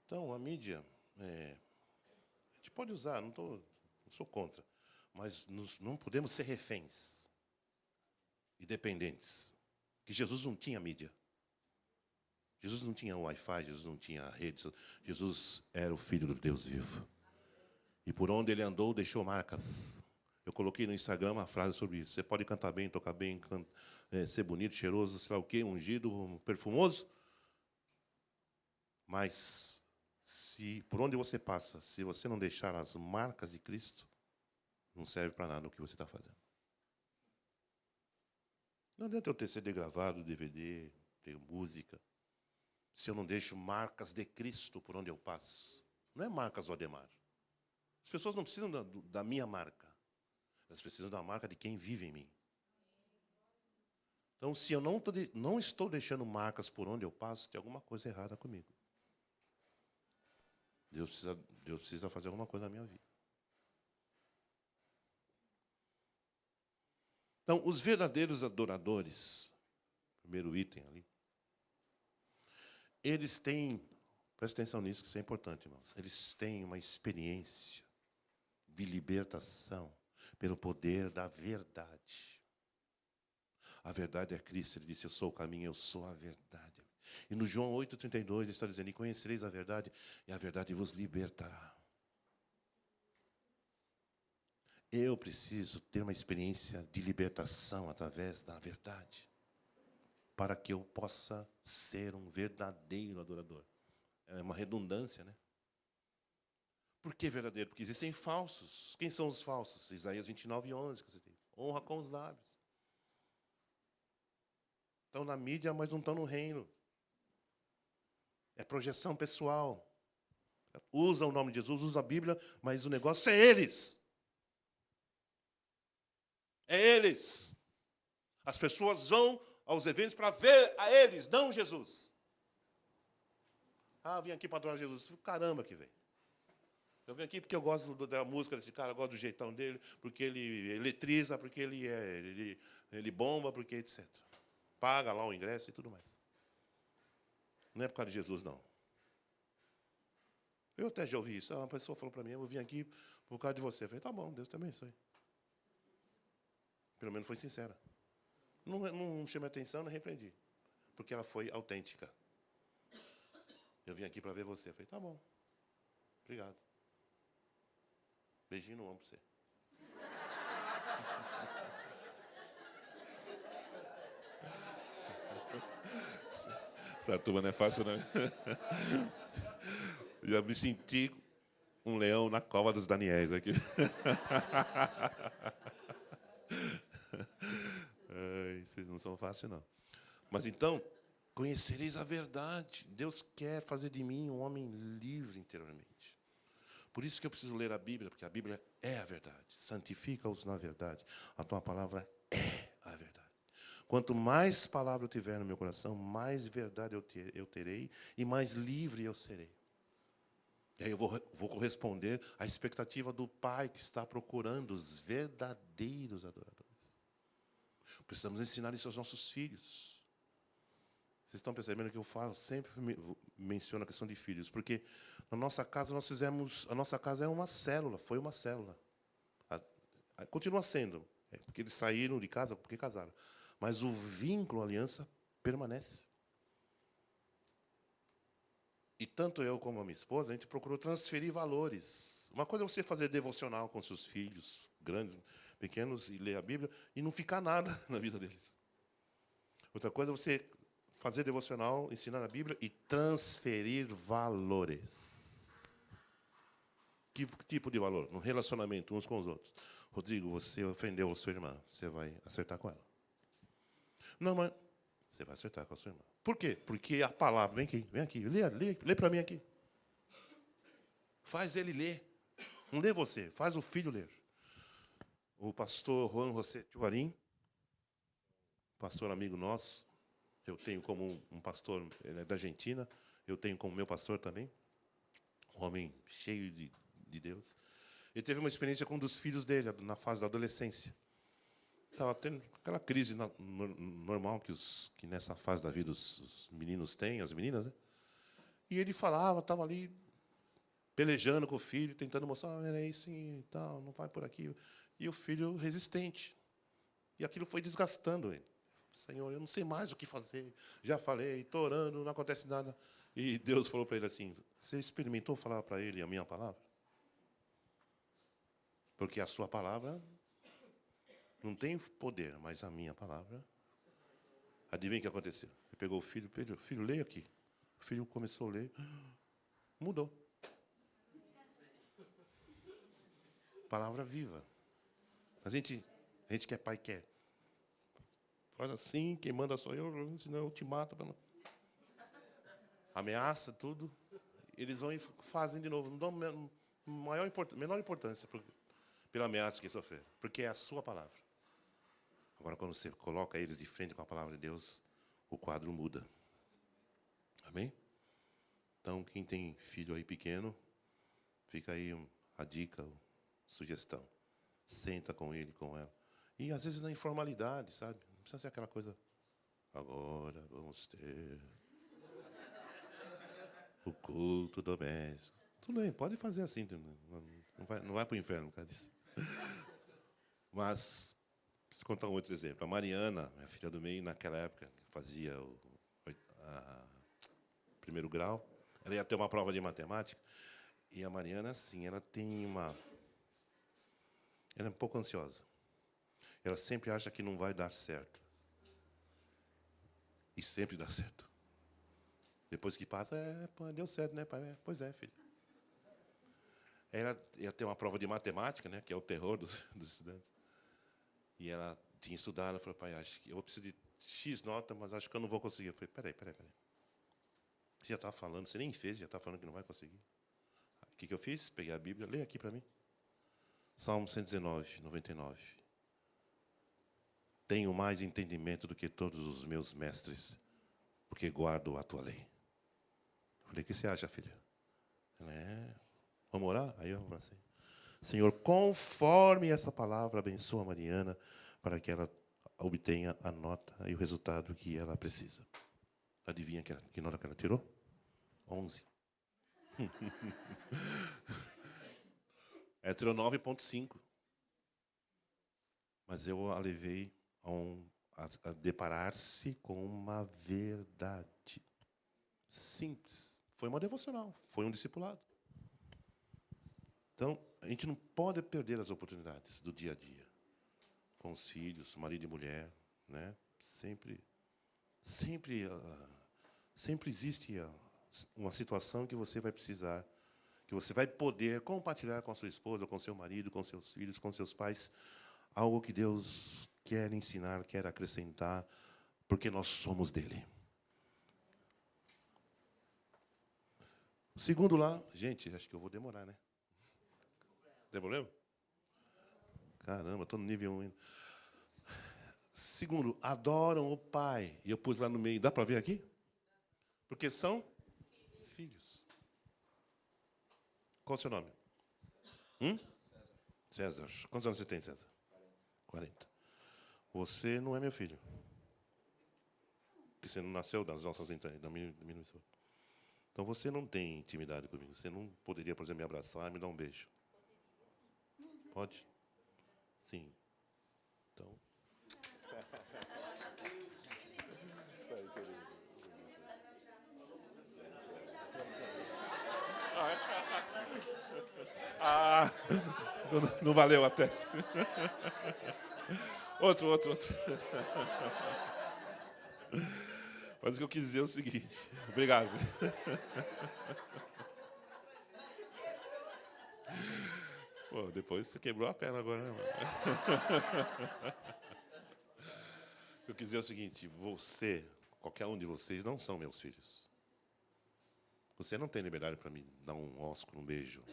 Então, a mídia, a gente pode usar, não sou contra, mas não podemos ser reféns e dependentes. Que Jesus não tinha mídia. Jesus não tinha Wi-Fi, Jesus não tinha redes. Jesus era o Filho do Deus vivo. E por onde ele andou, deixou marcas. Eu coloquei no Instagram uma frase sobre isso. Você pode cantar bem, tocar bem, ser bonito, cheiroso, sei lá o quê, ungido, perfumoso. Mas, por onde você passa, se você não deixar as marcas de Cristo, não serve para nada o que você está fazendo. Não adianta eu ter CD gravado, DVD, ter música, se eu não deixo marcas de Cristo por onde eu passo. Não é marcas do Ademar. As pessoas não precisam da minha marca. Elas precisam da marca de quem vive em mim. Então, se eu não estou deixando marcas por onde eu passo, tem alguma coisa errada comigo. Deus precisa fazer alguma coisa na minha vida. Então, os verdadeiros adoradores, primeiro item ali, eles têm, presta atenção nisso, que isso é importante, irmãos, eles têm uma experiência de libertação pelo poder da verdade. A verdade é Cristo. Ele disse, eu sou o caminho, eu sou a verdade. E no João 8,32, ele está dizendo, e conhecereis a verdade, e a verdade vos libertará. Eu preciso ter uma experiência de libertação através da verdade, para que eu possa ser um verdadeiro adorador. É uma redundância, né? Por que verdadeiro? Porque existem falsos. Quem são os falsos? Isaías 29:11, que você tem. Honra com os lábios. Estão na mídia, mas não estão no reino. É projeção pessoal. Usa o nome de Jesus, usa a Bíblia, mas o negócio é eles. É eles. As pessoas vão aos eventos para ver a eles, não Jesus. Ah, eu vim aqui para adorar Jesus. Caramba que vem. Eu vim aqui porque eu gosto da música desse cara, eu gosto do jeitão dele, porque ele eletriza, porque ele bomba, porque etc. Paga lá o ingresso e tudo mais. Não é por causa de Jesus, não. Eu até já ouvi isso. Uma pessoa falou para mim, eu vim aqui por causa de você. Eu falei, tá bom, Deus também abençoe. Pelo menos foi sincera. Não chamei atenção, não repreendi. Porque ela foi autêntica. Eu vim aqui para ver você. Eu falei, tá bom. Obrigado. Beijinho no ombro para você. Essa turma não é fácil, não. Já me senti um leão na cova dos Daniéis aqui. Ai, vocês não são fáceis, não. Mas então, conhecereis a verdade. Deus quer fazer de mim um homem livre interiormente. Por isso que eu preciso ler a Bíblia, porque a Bíblia é a verdade. Santifica-os na verdade. A tua palavra é a verdade. Quanto mais palavra eu tiver no meu coração, mais verdade eu terei e mais livre eu serei. E aí eu vou corresponder à expectativa do Pai que está procurando os verdadeiros adoradores. Precisamos ensinar isso aos nossos filhos. Vocês estão percebendo que eu falo, sempre menciono a questão de filhos, porque na nossa casa nós fizemos, a nossa casa é uma célula, foi uma célula. Continua sendo, porque eles saíram de casa porque casaram. Mas o vínculo, a aliança, permanece. E tanto eu como a minha esposa, a gente procurou transferir valores. Uma coisa é você fazer devocional com seus filhos, grandes, pequenos, e ler a Bíblia, e não ficar nada na vida deles. Outra coisa é você fazer devocional, ensinar a Bíblia e transferir valores. Que tipo de valor? No relacionamento uns com os outros. Rodrigo, você ofendeu a sua irmã, você vai acertar com ela. Não, mas você vai acertar com a sua irmã. Por quê? Porque a palavra, vem aqui, lê para mim aqui. Faz ele ler. Não lê você, faz o filho ler. O pastor Juan José Chuarim, pastor amigo nosso, eu tenho como um pastor, ele é da Argentina, eu tenho como meu pastor também, um homem cheio de Deus. Ele teve uma experiência com um dos filhos dele, na fase da adolescência. Estava tendo aquela crise normal que nessa fase da vida os meninos têm, as meninas, né? E ele falava, estava ali pelejando com o filho, tentando mostrar, é isso e tal, não vai por aqui. E o filho resistente. E aquilo foi desgastando ele. Senhor, eu não sei mais o que fazer. Já falei, estou orando, não acontece nada. E Deus falou para ele assim, você experimentou falar para ele a minha palavra? Porque a sua palavra não tem poder, mas a minha palavra. Adivinha o que aconteceu? Ele pegou o filho, filho, leia aqui. O filho começou a ler, mudou. Palavra viva. A gente que é pai quer. Faz assim, quem manda sou eu, senão eu te mato. Ameaça tudo. Eles vão e fazem de novo. Não dão menor importância pela ameaça que sofreram, porque é a sua palavra. Agora, quando você coloca eles de frente com a palavra de Deus, o quadro muda. Amém? Então, quem tem filho aí pequeno, fica aí a dica, a sugestão. Senta com ele, com ela. E, às vezes, na informalidade, sabe? Não precisa ser aquela coisa... Agora vamos ter o culto doméstico. Tudo bem, pode fazer assim. Não vai para o inferno por causa disso. Mas, preciso contar um outro exemplo. A Mariana, minha filha do meio, naquela época, fazia o primeiro grau, ela ia ter uma prova de matemática. E a Mariana, assim, ela é um pouco ansiosa. Ela sempre acha que não vai dar certo. E sempre dá certo. Depois que passa, deu certo, né, pai? Pois é, filho. Ela ia ter uma prova de matemática, né, que é o terror dos estudantes. E ela tinha estudado, ela falou, pai, acho que eu preciso de X nota, mas acho que eu não vou conseguir. Eu falei, peraí. Você já está falando, você nem fez, já está falando que não vai conseguir. O que eu fiz? Peguei a Bíblia, lê aqui para mim. Salmo 119, 99. Tenho mais entendimento do que todos os meus mestres, porque guardo a tua lei. Falei, o que você acha, filha? Ela vamos orar? Aí eu abracei. Senhor, conforme essa palavra, abençoa a Mariana, para que ela obtenha a nota e o resultado que ela precisa. Adivinha que nota que ela tirou? 11. Ela tirou 9,5. Mas eu a levei a deparar-se com uma verdade simples. Foi uma devocional, foi um discipulado. Então, a gente não pode perder as oportunidades do dia a dia. Com os filhos, marido e mulher, né? Sempre existe uma situação que você vai precisar, que você vai poder compartilhar com a sua esposa, com seu marido, com seus filhos, com seus pais, algo que Deus quer ensinar, quer acrescentar, porque nós somos dele. O segundo lá, gente, acho que eu vou demorar, né? Tem problema? Caramba, estou no nível 1 ainda. Segundo, adoram o Pai. E eu pus lá no meio. Dá para ver aqui? Porque são filhos. Qual o seu nome? César. Quantos anos você tem, César? 40. Você não é meu filho. Porque você não nasceu das nossas entranhas, da minha esposa. Então, você não tem intimidade comigo. Você não poderia, por exemplo, me abraçar e me dar um beijo. Pode? Sim. Então... Ah, não valeu a tese. Outro. Mas o que eu quis dizer é o seguinte. Obrigado. Pô, depois você quebrou a perna agora, né, mano? O que eu quis dizer é o seguinte. Você, qualquer um de vocês, não são meus filhos. Você não tem liberdade para me dar um ósculo, um beijo,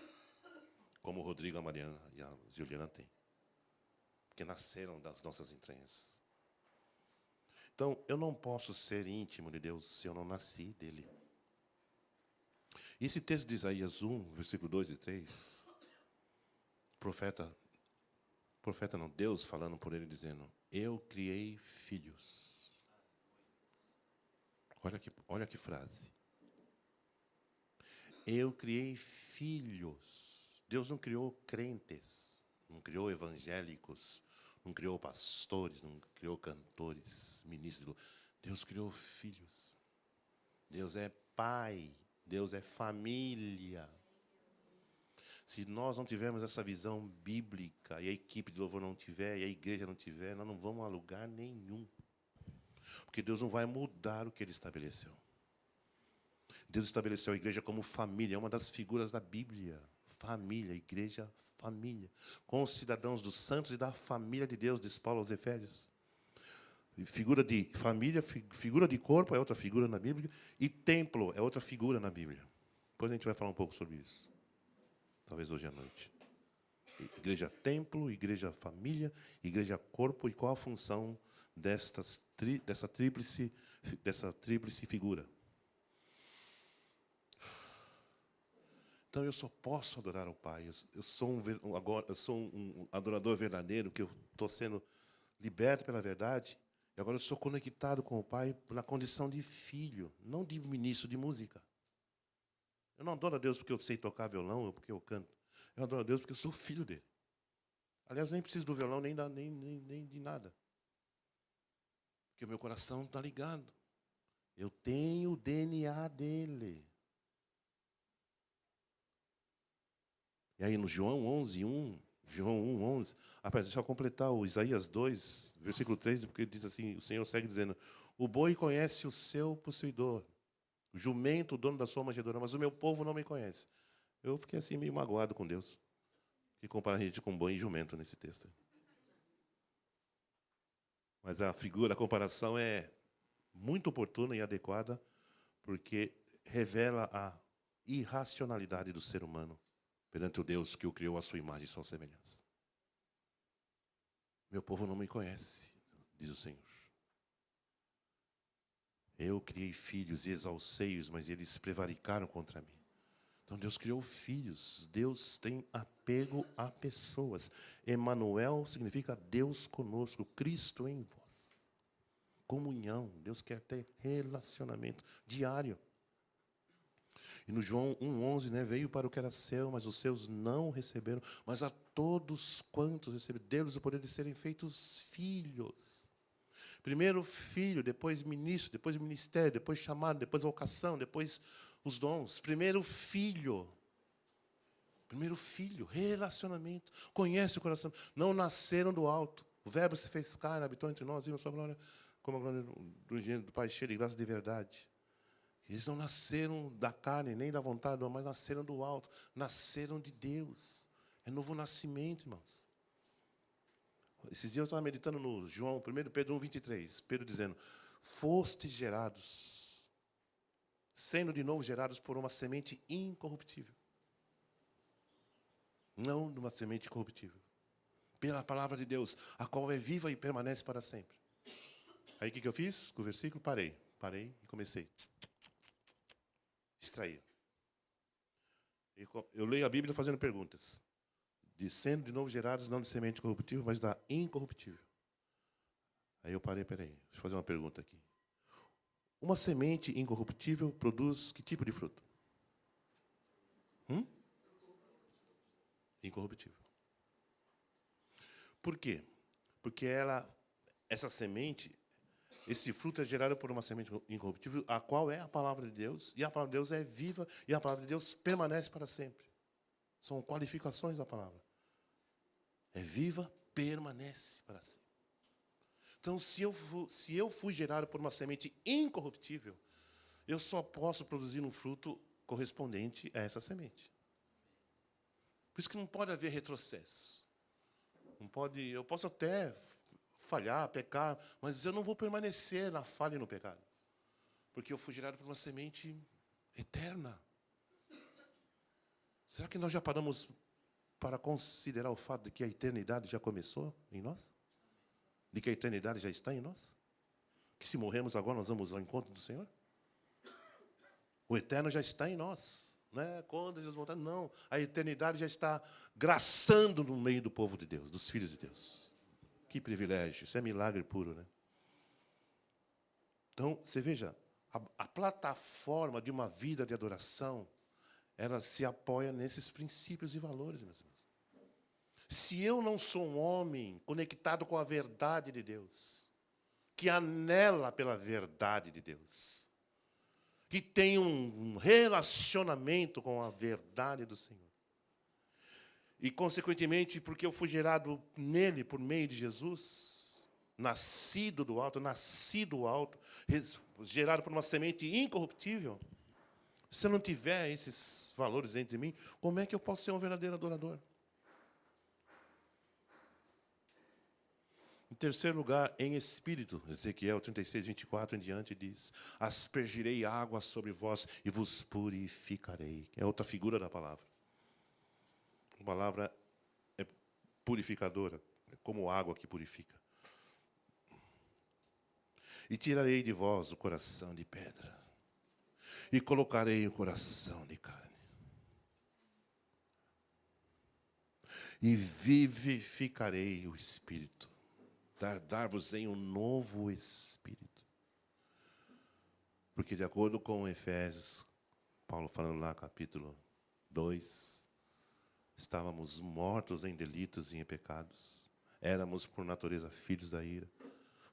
como o Rodrigo, a Mariana e a Juliana têm. Porque nasceram das nossas entranhas. Então, eu não posso ser íntimo de Deus se eu não nasci dele. E esse texto de Isaías 1, versículo 2 e 3, profeta não, Deus falando por ele, dizendo, eu criei filhos. Olha que frase. Eu criei filhos. Deus não criou crentes, não criou evangélicos, não criou pastores, não criou cantores, ministros. Deus criou filhos. Deus é pai, Deus é família. Se nós não tivermos essa visão bíblica, e a equipe de louvor não tiver, e a igreja não tiver, nós não vamos a lugar nenhum. Porque Deus não vai mudar o que Ele estabeleceu. Deus estabeleceu a igreja como família, é uma das figuras da Bíblia. Família, igreja, família. Com os cidadãos dos santos e da família de Deus, diz Paulo aos Efésios. Figura de família, figura de corpo é outra figura na Bíblia, e templo é outra figura na Bíblia. Depois a gente vai falar um pouco sobre isso. Talvez hoje à noite. Igreja templo, igreja família, igreja corpo, e qual a função dessa tríplice figura? Então eu só posso adorar ao Pai. Eu sou um adorador verdadeiro, que eu estou sendo liberto pela verdade, e agora eu sou conectado com o Pai na condição de filho, não de ministro de música. Eu não adoro a Deus porque eu sei tocar violão ou porque eu canto. Eu adoro a Deus porque eu sou filho dele. Aliás, nem preciso do violão, nem de nada. Porque o meu coração está ligado. Eu tenho o DNA dele. E aí no João 11:1, João 1:11, deixa eu completar o Isaías 2, versículo 3, porque diz assim, o Senhor segue dizendo, o boi conhece o seu possuidor, o jumento, o dono da sua manjedoura, mas o meu povo não me conhece. Eu fiquei assim meio magoado com Deus, que compara a gente com boi e jumento nesse texto. Mas a comparação é muito oportuna e adequada, porque revela a irracionalidade do ser humano perante o Deus que o criou à sua imagem e sua semelhança. Meu povo não me conhece, diz o Senhor. Eu criei filhos e exalcei-os, mas eles prevaricaram contra mim. Então Deus criou filhos. Deus tem apego a pessoas. Emanuel significa Deus conosco, Cristo em vós. Comunhão. Deus quer ter relacionamento diário. E no João 1:11, veio para o que era seu, mas os seus não receberam. Mas a todos quantos receberam, deu-lhes o poder de serem feitos filhos. Primeiro filho, depois ministro, depois ministério, depois chamado, depois vocação, depois os dons. Primeiro filho, relacionamento. Conhece o coração. Não nasceram do alto. O verbo se fez carne, habitou entre nós, vimos sua glória, como a glória do Pai, cheio de graça e de verdade. Eles não nasceram da carne, nem da vontade, mas nasceram do alto. Nasceram de Deus. É novo nascimento, irmãos. Esses dias eu estava meditando no João, 1 Pedro 1:23. Pedro dizendo, fostes gerados, sendo de novo gerados por uma semente incorruptível. Não de uma semente corruptível. Pela palavra de Deus, a qual é viva e permanece para sempre. Aí o que eu fiz? Com o versículo, parei e comecei. Extrair. Eu leio a Bíblia fazendo perguntas. Sendo de novo gerados, não de semente corruptível, mas da incorruptível. Aí eu parei, deixa eu fazer uma pergunta aqui. Uma semente incorruptível produz que tipo de fruto? Incorruptível. Por quê? Porque essa semente, esse fruto é gerado por uma semente incorruptível, a qual é a palavra de Deus, e a palavra de Deus é viva, e a palavra de Deus permanece para sempre. São qualificações da palavra. É viva, permanece para sempre. Então, se eu fui gerado por uma semente incorruptível, eu só posso produzir um fruto correspondente a essa semente. Por isso que não pode haver retrocesso. Não pode, eu posso até falhar, pecar, mas eu não vou permanecer na falha e no pecado. Porque eu fui gerado por uma semente eterna. Será que nós já paramos para considerar o fato de que a eternidade já começou em nós? De que a eternidade já está em nós? Que se morrermos agora, nós vamos ao encontro do Senhor? O eterno já está em nós. Não é quando Jesus voltar, não. A eternidade já está graçando no meio do povo de Deus, dos filhos de Deus. Que privilégio, isso é milagre puro, né? Então, você veja, a plataforma de uma vida de adoração, ela se apoia nesses princípios e valores, meus irmãos. Se eu não sou um homem conectado com a verdade de Deus, que anela pela verdade de Deus, que tem um relacionamento com a verdade do Senhor, e, consequentemente, porque eu fui gerado nele por meio de Jesus, nascido do alto, gerado por uma semente incorruptível, se eu não tiver esses valores dentro de mim, como é que eu posso ser um verdadeiro adorador? Em terceiro lugar, em espírito, Ezequiel 36, 24 em diante diz: aspergirei água sobre vós e vos purificarei. É outra figura da palavra. A palavra é purificadora, é como água que purifica. E tirarei de vós o coração de pedra, e colocarei o coração de carne. E vivificarei o espírito. Dar-vos-ei um novo espírito. Porque, de acordo com Efésios, Paulo falando lá, capítulo 2, estávamos mortos em delitos e em pecados. Éramos, por natureza, filhos da ira.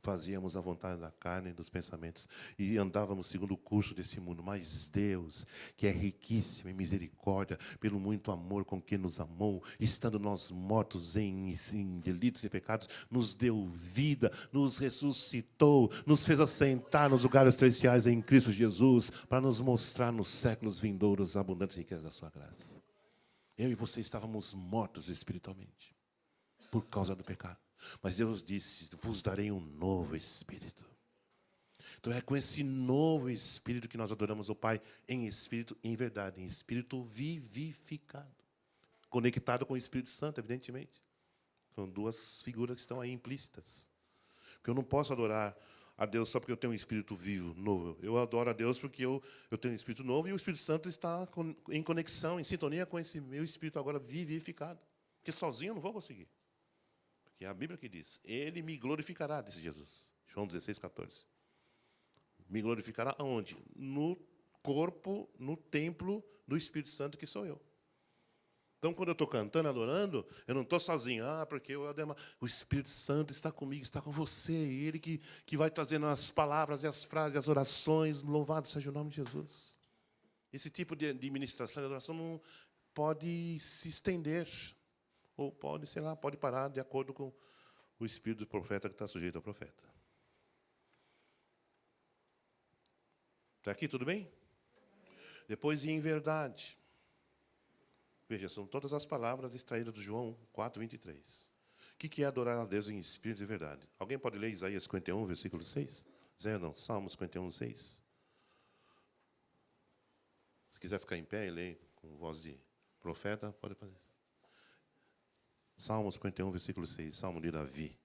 Fazíamos a vontade da carne e dos pensamentos. E andávamos segundo o curso desse mundo. Mas Deus, que é riquíssimo em misericórdia, pelo muito amor com que nos amou, estando nós mortos em delitos e pecados, nos deu vida, nos ressuscitou, nos fez assentar nos lugares celestiais em Cristo Jesus, para nos mostrar nos séculos vindouros a abundante riqueza da sua graça. Eu e você estávamos mortos espiritualmente, por causa do pecado. Mas Deus disse: vos darei um novo espírito. Então é com esse novo espírito que nós adoramos o Pai, em espírito e em verdade, em espírito vivificado. Conectado com o Espírito Santo, evidentemente. São duas figuras que estão aí implícitas. Porque eu não posso adorar a Deus só porque eu tenho um espírito vivo, novo. Eu adoro a Deus porque eu tenho um espírito novo e o Espírito Santo está em conexão, em sintonia com esse meu espírito agora vivificado. Porque sozinho eu não vou conseguir. Que é a Bíblia que diz: ele me glorificará, disse Jesus. João 16, 14. Me glorificará aonde? No corpo, no templo do Espírito Santo, que sou eu. Então, quando eu estou cantando, adorando, eu não estou sozinho. Porque o Espírito Santo está comigo, está com você. E Ele que vai trazendo as palavras e as frases, as orações. Louvado seja o nome de Jesus. Esse tipo de ministração e adoração não pode se estender. Ou pode, sei lá, pode parar de acordo com o espírito do profeta que está sujeito ao profeta. Está aqui, tudo bem? Depois, em verdade. Veja, são todas as palavras extraídas do João 4, 23. O que é adorar a Deus em espírito e verdade? Alguém pode ler Isaías 51, versículo 6? Salmos 51, 6. Se quiser ficar em pé e ler com voz de profeta, pode fazer isso. Salmos 51, versículo 6, Salmo de Davi.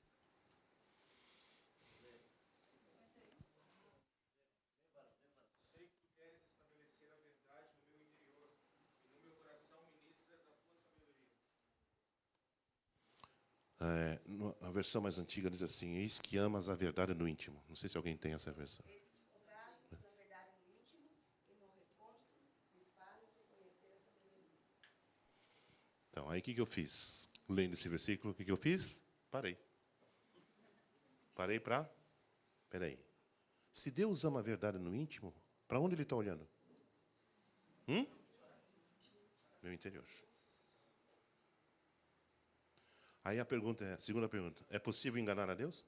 Sei que tu queres estabelecer a verdade no meu interior, e no meu coração ministras a tua sabedoria. A versão mais antiga diz assim: eis que amas a verdade no íntimo. Não sei se alguém tem essa versão. Então, aí o que eu fiz? Lendo esse versículo, o que eu fiz? Parei. Parei para... Peraí. Se Deus ama a verdade no íntimo, para onde Ele está olhando? Meu interior. Aí a segunda pergunta, é possível enganar a Deus?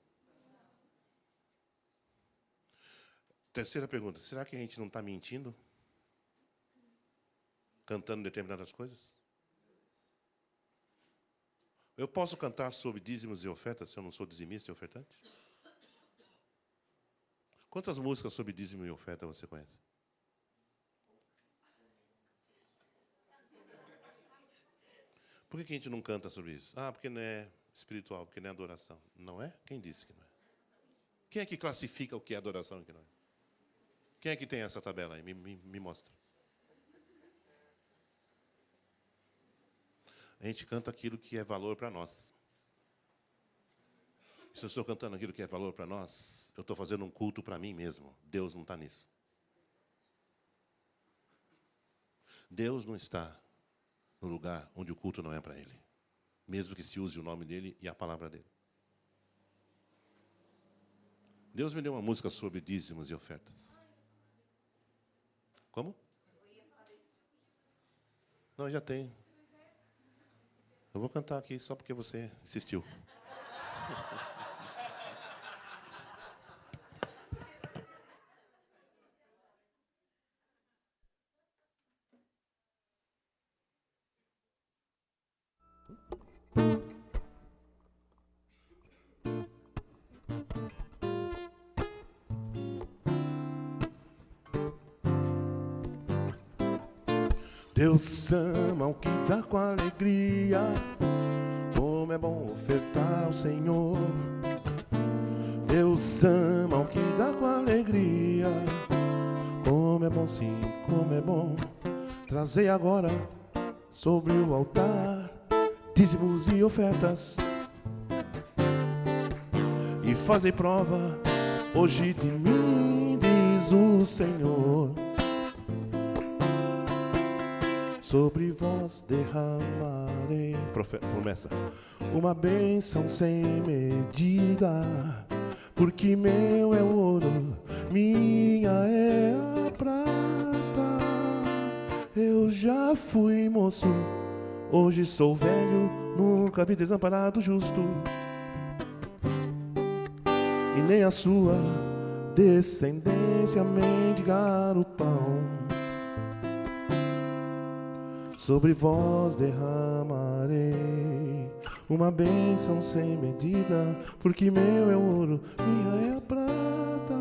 Terceira pergunta, será que a gente não está mentindo? Cantando determinadas coisas? Eu posso cantar sobre dízimos e ofertas se eu não sou dizimista e ofertante? Quantas músicas sobre dízimo e oferta você conhece? Por que a gente não canta sobre isso? Ah, porque não é espiritual, porque não é adoração. Não é? Quem disse que não é? Quem é que classifica o que é adoração e o que não é? Quem é que tem essa tabela aí? Me mostra. A gente canta aquilo que é valor para nós. Se eu estou cantando aquilo que é valor para nós, eu estou fazendo um culto para mim mesmo. Deus não está nisso. Deus não está no lugar onde o culto não é para Ele. Mesmo que se use o nome dEle e a palavra dEle. Deus me deu uma música sobre dízimos e ofertas. Como? Não, já tem. Eu vou cantar aqui só porque você insistiu. Deus ama o que dá com alegria, como é bom ofertar ao Senhor. Deus ama o que dá com alegria, como é bom, sim, como é bom. Trazei agora sobre o altar dízimos e ofertas, e fazei prova hoje de mim, diz o Senhor. Sobre vós derramarei, promessa, uma bênção sem medida, porque meu é o ouro, minha é a prata. Eu já fui moço, hoje sou velho, nunca vi desamparado justo, e nem a sua descendência mendigar o pão. Sobre vós derramarei uma bênção sem medida, porque meu é o ouro, minha é a prata.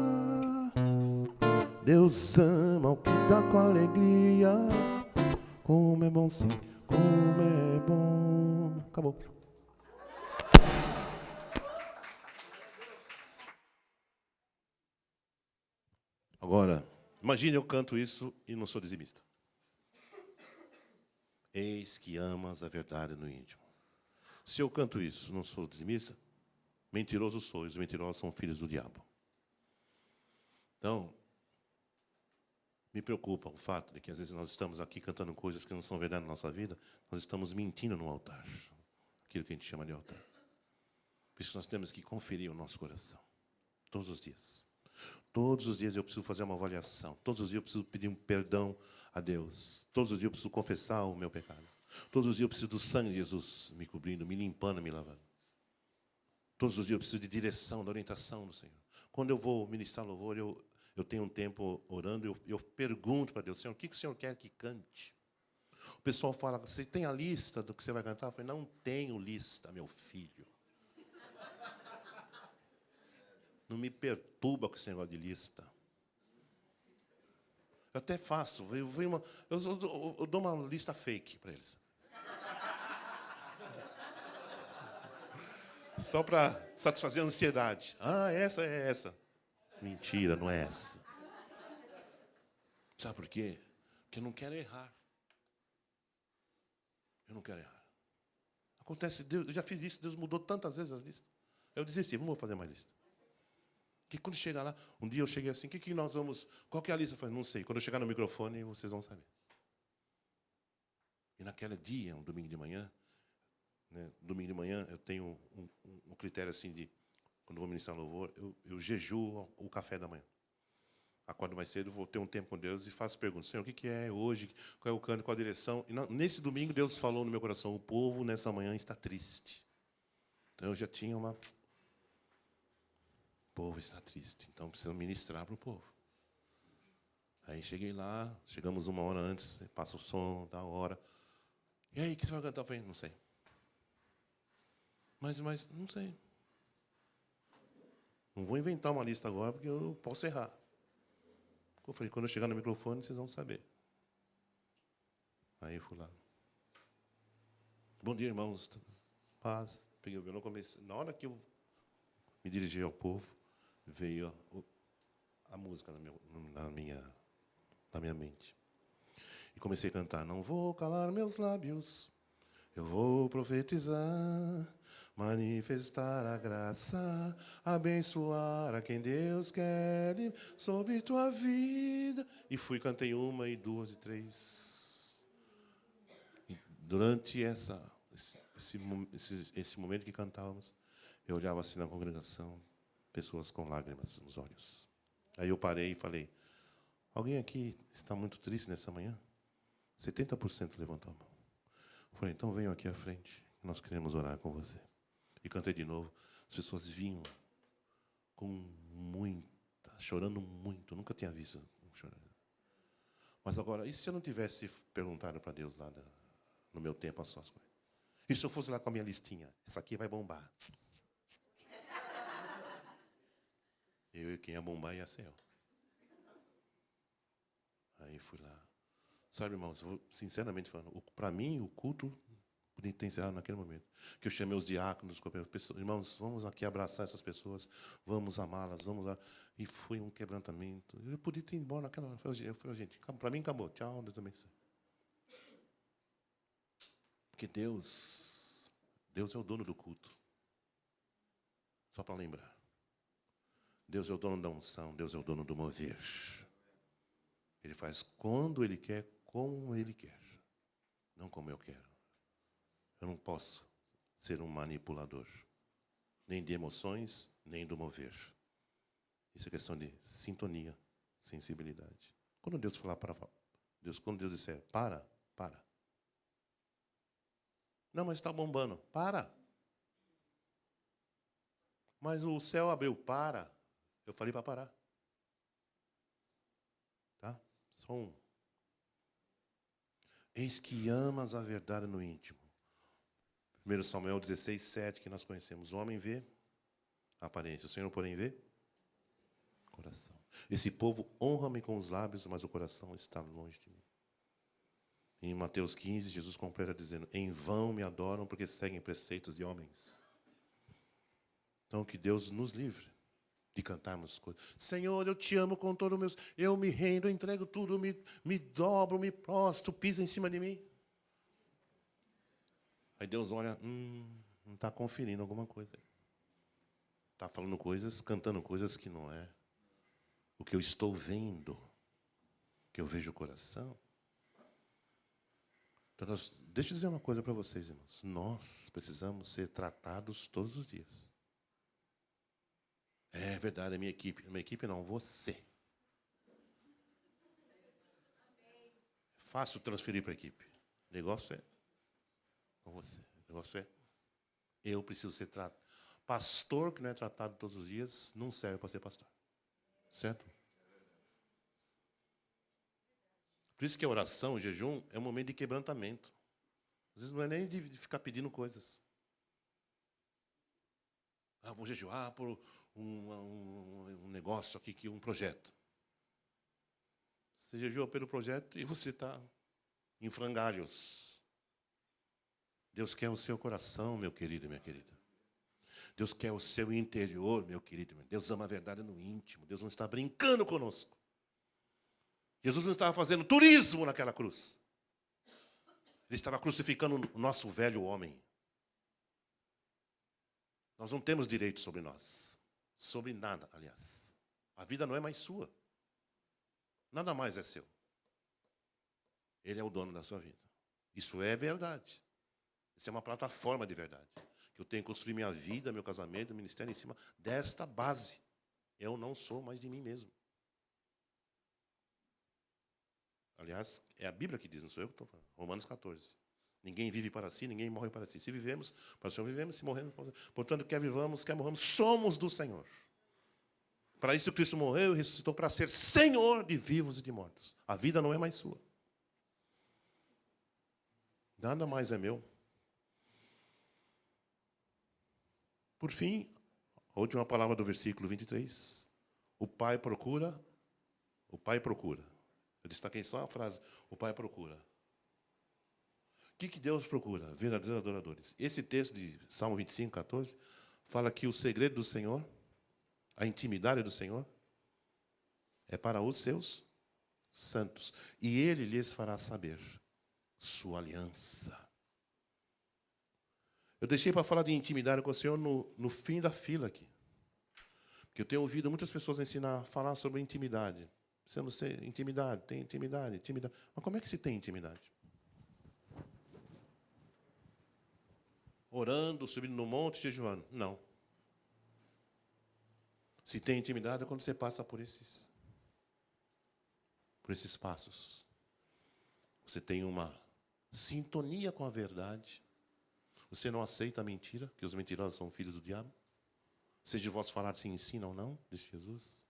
Deus ama o que dá com alegria, como é bom, sim, como é bom. Acabou. Agora, imagine eu canto isso e não sou dizimista. Eis que amas a verdade no íntimo. Se eu canto isso, não sou dizimista, mentiroso sou, os mentirosos são filhos do diabo. Então, me preocupa o fato de que às vezes nós estamos aqui cantando coisas que não são verdade na nossa vida, nós estamos mentindo no altar, aquilo que a gente chama de altar. Por isso nós temos que conferir o nosso coração, todos os dias. Todos os dias eu preciso fazer uma avaliação. Todos os dias eu preciso pedir um perdão a Deus. Todos os dias eu preciso confessar o meu pecado. Todos os dias eu preciso do sangue de Jesus me cobrindo, me limpando, me lavando. Todos os dias eu preciso de direção, da orientação do Senhor. Quando eu vou ministrar louvor, eu tenho um tempo orando, eu pergunto para Deus, Senhor, o que o Senhor quer que cante? O pessoal fala, você tem a lista do que você vai cantar? Eu falei, não tenho lista, meu filho. Não me perturba com esse negócio de lista. Eu até faço. Eu dou uma lista fake para eles. Só para satisfazer a ansiedade. Ah, essa é essa. Mentira, não é essa. Sabe por quê? Porque eu não quero errar. Eu não quero errar. Acontece, Deus, eu já fiz isso, Deus mudou tantas vezes as listas. Eu desisti, não vou fazer mais lista. Que quando chegar lá, um dia eu cheguei assim, o que nós vamos... Qual que é a lista? Eu falei, não sei. Quando eu chegar no microfone, vocês vão saber. E naquele dia, um domingo de manhã, né? Domingo de manhã eu tenho um critério assim de, quando vou ministrar louvor, eu jejuo o café da manhã. Acordo mais cedo, vou ter um tempo com Deus e faço perguntas. Senhor, o que é hoje? Qual é o canto? Qual a direção? E nesse domingo, Deus falou no meu coração, o povo nessa manhã está triste. Então, eu já tinha uma... O povo está triste, então precisa ministrar para o povo. Aí cheguei lá, chegamos 1 hora antes, passa o som, da hora. E aí, o que você vai cantar? Eu falei, não sei. Mas, não sei. Não vou inventar uma lista agora, porque eu posso errar. Eu falei, quando eu chegar no microfone, vocês vão saber. Aí eu fui lá. Bom dia, irmãos. Paz. Peguei o violão, comecei. Na hora que eu me dirigi ao povo, veio a música na minha mente. E comecei a cantar. Não vou calar meus lábios, eu vou profetizar, manifestar a graça, abençoar a quem Deus quer sobre tua vida. E fui, cantei 1, e 2, e 3. E durante esse momento que cantávamos, eu olhava assim na congregação, pessoas com lágrimas nos olhos. Aí eu parei e falei, alguém aqui está muito triste nessa manhã? 70% levantou a mão. Eu falei, então venham aqui à frente, nós queremos orar com você. E cantei de novo. As pessoas vinham chorando muito. Nunca tinha visto chorando. Mas agora, e se eu não tivesse perguntado para Deus lá no meu tempo as suas coisas? E se eu fosse lá com a minha listinha? Essa aqui vai bombar. E quem ia bombar ia ser eu. Aí fui lá. Sabe, irmãos, sinceramente falando, para mim o culto podia ter encerrado naquele momento. Que eu chamei os diáconos, pessoas, irmãos, vamos aqui abraçar essas pessoas, vamos amá-las, vamos lá. E foi um quebrantamento. Eu podia ter ido embora naquela hora. Eu falei, gente, para mim acabou. Tchau, Deus também. Porque Deus é o dono do culto. Só para lembrar. Deus é o dono da unção, Deus é o dono do mover. Ele faz quando Ele quer, como Ele quer. Não como eu quero. Eu não posso ser um manipulador. Nem de emoções, nem do mover. Isso é questão de sintonia, sensibilidade. Quando Deus falar para Deus, quando Deus disser, para. Não, mas está bombando. Para. Mas o céu abriu. Para. Eu falei para parar. Tá? Só um. Eis que amas a verdade no íntimo. 1 Samuel 16, 7, que nós conhecemos. O homem vê a aparência, o Senhor, porém, vê coração. Esse povo honra-me com os lábios, mas o coração está longe de mim. Em Mateus 15, Jesus completa dizendo, em vão me adoram porque seguem preceitos de homens. Então, que Deus nos livre de cantarmos coisas. Senhor, eu te amo com todo o meu... Eu me rendo, eu entrego tudo, me dobro, me prostro, pisa em cima de mim. Aí Deus olha, não está conferindo alguma coisa. Está falando coisas, cantando coisas que não é o que eu estou vendo, que eu vejo o coração. Então, deixa eu dizer uma coisa para vocês, irmãos. Nós precisamos ser tratados todos os dias. É verdade, é minha equipe. Minha equipe não, você. É fácil transferir para a equipe. O negócio é com você. O negócio é eu preciso ser tratado. Pastor que não é tratado todos os dias não serve para ser pastor. Certo? Por isso que a oração, o jejum, é um momento de quebrantamento. Às vezes não é nem de ficar pedindo coisas. Vou jejuar por um negócio aqui, um projeto. Você jejua pelo projeto e você está em frangalhos. Deus quer o seu coração, meu querido e minha querida. Deus quer o seu interior, meu querido. Deus ama a verdade no íntimo. Deus não está brincando conosco. Jesus não estava fazendo turismo naquela cruz. Ele estava crucificando o nosso velho homem. Nós não temos direito sobre nós. Sobre nada, aliás. A vida não é mais sua. Nada mais é seu. Ele é o dono da sua vida. Isso é verdade. Isso é uma plataforma de verdade. Que eu tenho que construir minha vida, meu casamento, meu ministério em cima desta base. Eu não sou mais de mim mesmo. Aliás, é a Bíblia que diz, não sou eu que estou falando. Romanos 14. Ninguém vive para si, ninguém morre para si. Se vivemos, para o Senhor vivemos, se morremos, para o Senhor. Portanto, quer vivamos, quer morramos, somos do Senhor. Para isso Cristo morreu e ressuscitou para ser Senhor de vivos e de mortos. A vida não é mais sua. Nada mais é meu. Por fim, a última palavra do versículo 23. O Pai procura. Eu destaquei só a frase, o Pai procura. O que Deus procura? Verdadeiros adoradores. Esse texto de Salmo 25, 14, fala que o segredo do Senhor, a intimidade do Senhor, é para os seus santos. E Ele lhes fará saber sua aliança. Eu deixei para falar de intimidade com o Senhor no fim da fila aqui. Porque eu tenho ouvido muitas pessoas ensinar a falar sobre intimidade. Sendo intimidade, tem intimidade, intimidade. Mas como é que se tem intimidade? Orando, subindo no monte, jejuando. Não. Se tem intimidade é quando você passa por esses passos. Você tem uma sintonia com a verdade. Você não aceita a mentira, que os mentirosos são filhos do diabo. Seja de vós falar se ensina ou não, disse Jesus.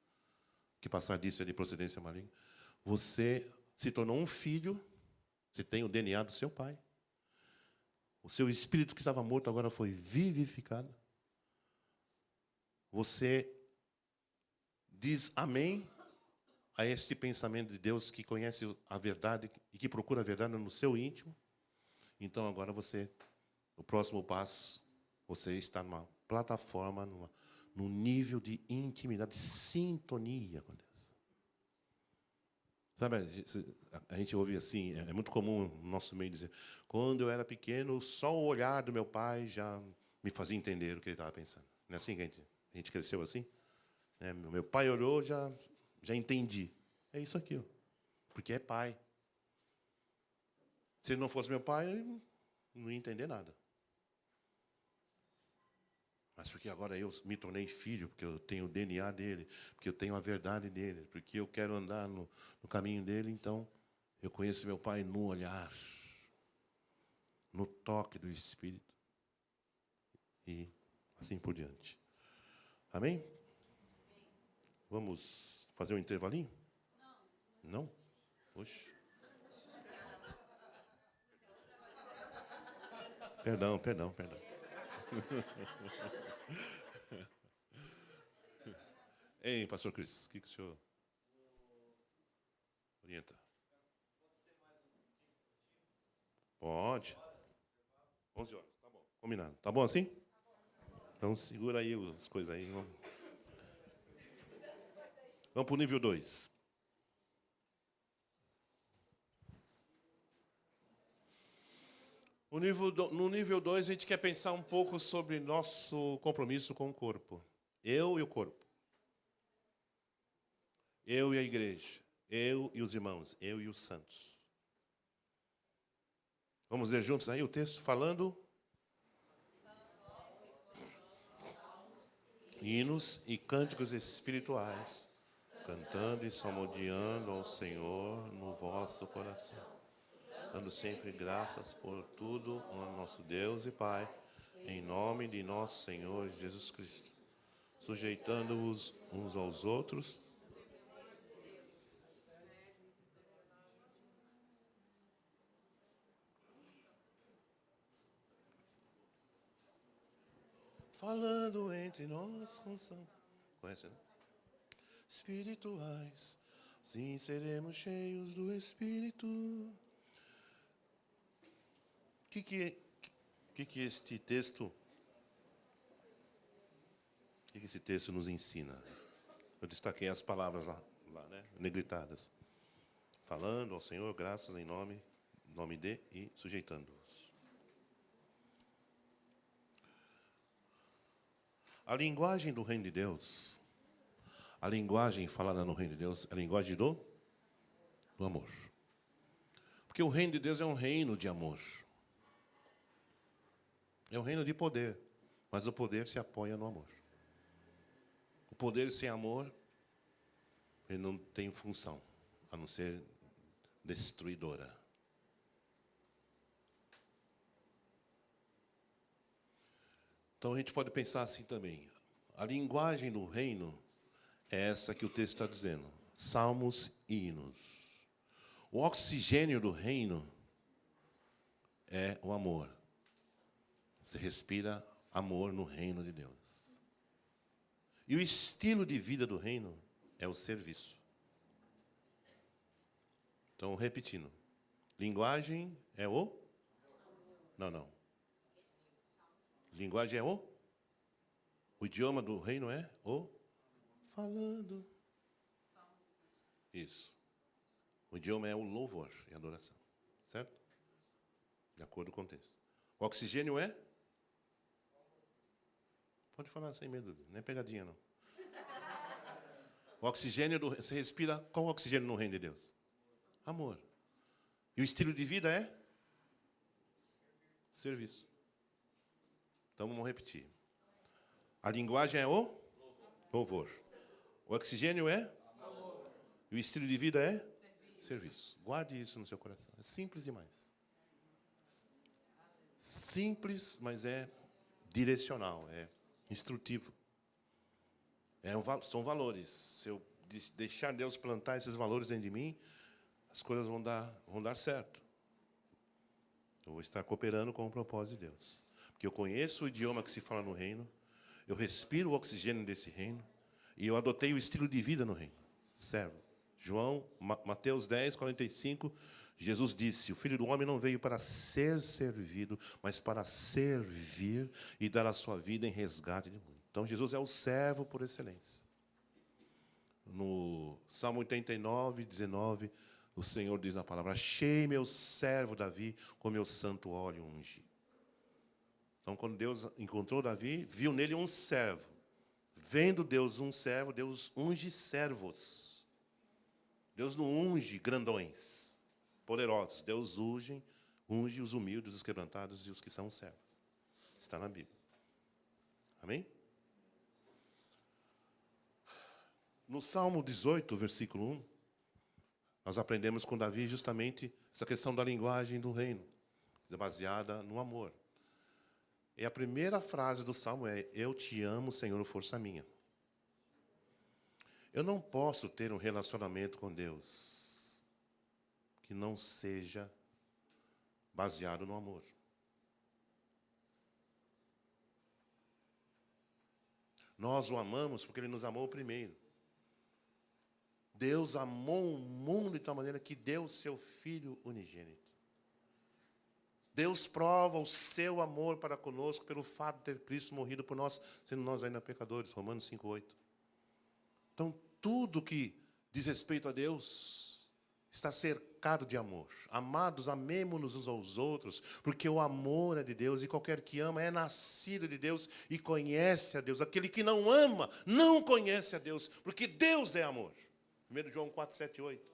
Que passar disso é de procedência maligna. Você se tornou um filho, você tem o DNA do seu pai. O seu espírito que estava morto agora foi vivificado. Você diz amém a esse pensamento de Deus que conhece a verdade e que procura a verdade no seu íntimo. Então agora no próximo passo, você está numa plataforma, num nível de intimidade, de sintonia com Deus. Sabe, a gente ouve assim, é muito comum no nosso meio dizer, quando eu era pequeno, só o olhar do meu pai já me fazia entender o que ele estava pensando. Não é assim que a gente cresceu assim? Meu pai olhou, já entendi. É isso aqui, ó, porque é pai. Se ele não fosse meu pai, eu não ia entender nada. Mas porque agora eu me tornei filho, porque eu tenho o DNA dele, porque eu tenho a verdade dele, porque eu quero andar no caminho dele, então eu conheço meu pai no olhar, no toque do Espírito e assim por diante. Amém? Vamos fazer um intervalinho? Não? Oxe. Perdão. Ei, pastor Cris, o que o senhor orienta? Pode. 11 horas, tá bom. Combinado. Tá bom assim? Então segura aí as coisas aí. Vamos para o nível 2. No nível 2, a gente quer pensar um pouco sobre nosso compromisso com o corpo. Eu e o corpo. Eu e a igreja. Eu e os irmãos. Eu e os santos. Vamos ler juntos aí o texto falando. Hinos e cânticos espirituais, cantando e salmodiando ao Senhor no vosso coração, dando sempre graças por tudo ao nosso Deus e Pai, em nome de nosso Senhor Jesus Cristo, sujeitando-os uns aos outros. Falando entre nós com são. Conhece, né? Espirituais, sim, seremos cheios do Espírito. O que este texto, que esse texto nos ensina? Eu destaquei as palavras lá, né, negritadas. Falando ao Senhor, graças em nome de e sujeitando-os. A linguagem do reino de Deus, a linguagem falada no reino de Deus, é a linguagem do amor. Porque o reino de Deus é um reino de amor. É um reino de poder, mas o poder se apoia no amor. O poder sem amor, ele não tem função, a não ser destruidora. Então a gente pode pensar assim também. A linguagem do reino é essa que o texto está dizendo. Salmos e hinos. O oxigênio do reino é o amor. Você respira amor no reino de Deus. E o estilo de vida do reino é o serviço. Então, repetindo. Linguagem é o? Não. Linguagem é o? O idioma do reino é o? Falando. Isso. O idioma é o louvor e adoração. Certo? De acordo com o contexto. O oxigênio é? Pode falar sem medo, não é pegadinha, não. O oxigênio, você respira, qual o oxigênio no reino de Deus? Amor. E o estilo de vida é? Serviço. Então, vamos repetir. A linguagem é o? Louvor. O oxigênio é? Amor. E o estilo de vida é? Serviço. Guarde isso no seu coração. É simples demais. Simples, mas é direcional, é instrutivo. São valores. Se eu deixar Deus plantar esses valores dentro de mim, as coisas vão dar certo. Eu vou estar cooperando com o propósito de Deus. Porque eu conheço o idioma que se fala no reino, eu respiro o oxigênio desse reino, e eu adotei o estilo de vida no reino. Servo. Mateus 10, 45, Jesus disse, o Filho do Homem não veio para ser servido, mas para servir e dar a sua vida em resgate de muitos. Então, Jesus é o servo por excelência. No Salmo 89, 19, o Senhor diz na palavra, achei meu servo Davi com meu santo óleo ungi. Então, quando Deus encontrou Davi, viu nele um servo. Vendo Deus um servo, Deus unge servos. Deus não unge grandões, poderosos. Deus unge os humildes, os quebrantados e os que são servos. Está na Bíblia. Amém? No Salmo 18, versículo 1, nós aprendemos com Davi justamente essa questão da linguagem do reino, baseada no amor. E a primeira frase do Salmo é, eu te amo, Senhor, força minha. Eu não posso ter um relacionamento com Deus que não seja baseado no amor. Nós o amamos porque Ele nos amou primeiro. Deus amou o mundo de tal maneira que deu o seu Filho unigênito. Deus prova o seu amor para conosco pelo fato de ter Cristo morrido por nós, sendo nós ainda pecadores. Romanos 5:8. Então, tudo que diz respeito a Deus está cercado de amor. Amados, amemo-nos uns aos outros, porque o amor é de Deus, e qualquer que ama é nascido de Deus e conhece a Deus. Aquele que não ama, não conhece a Deus, porque Deus é amor. 1 João 4, 7, 8.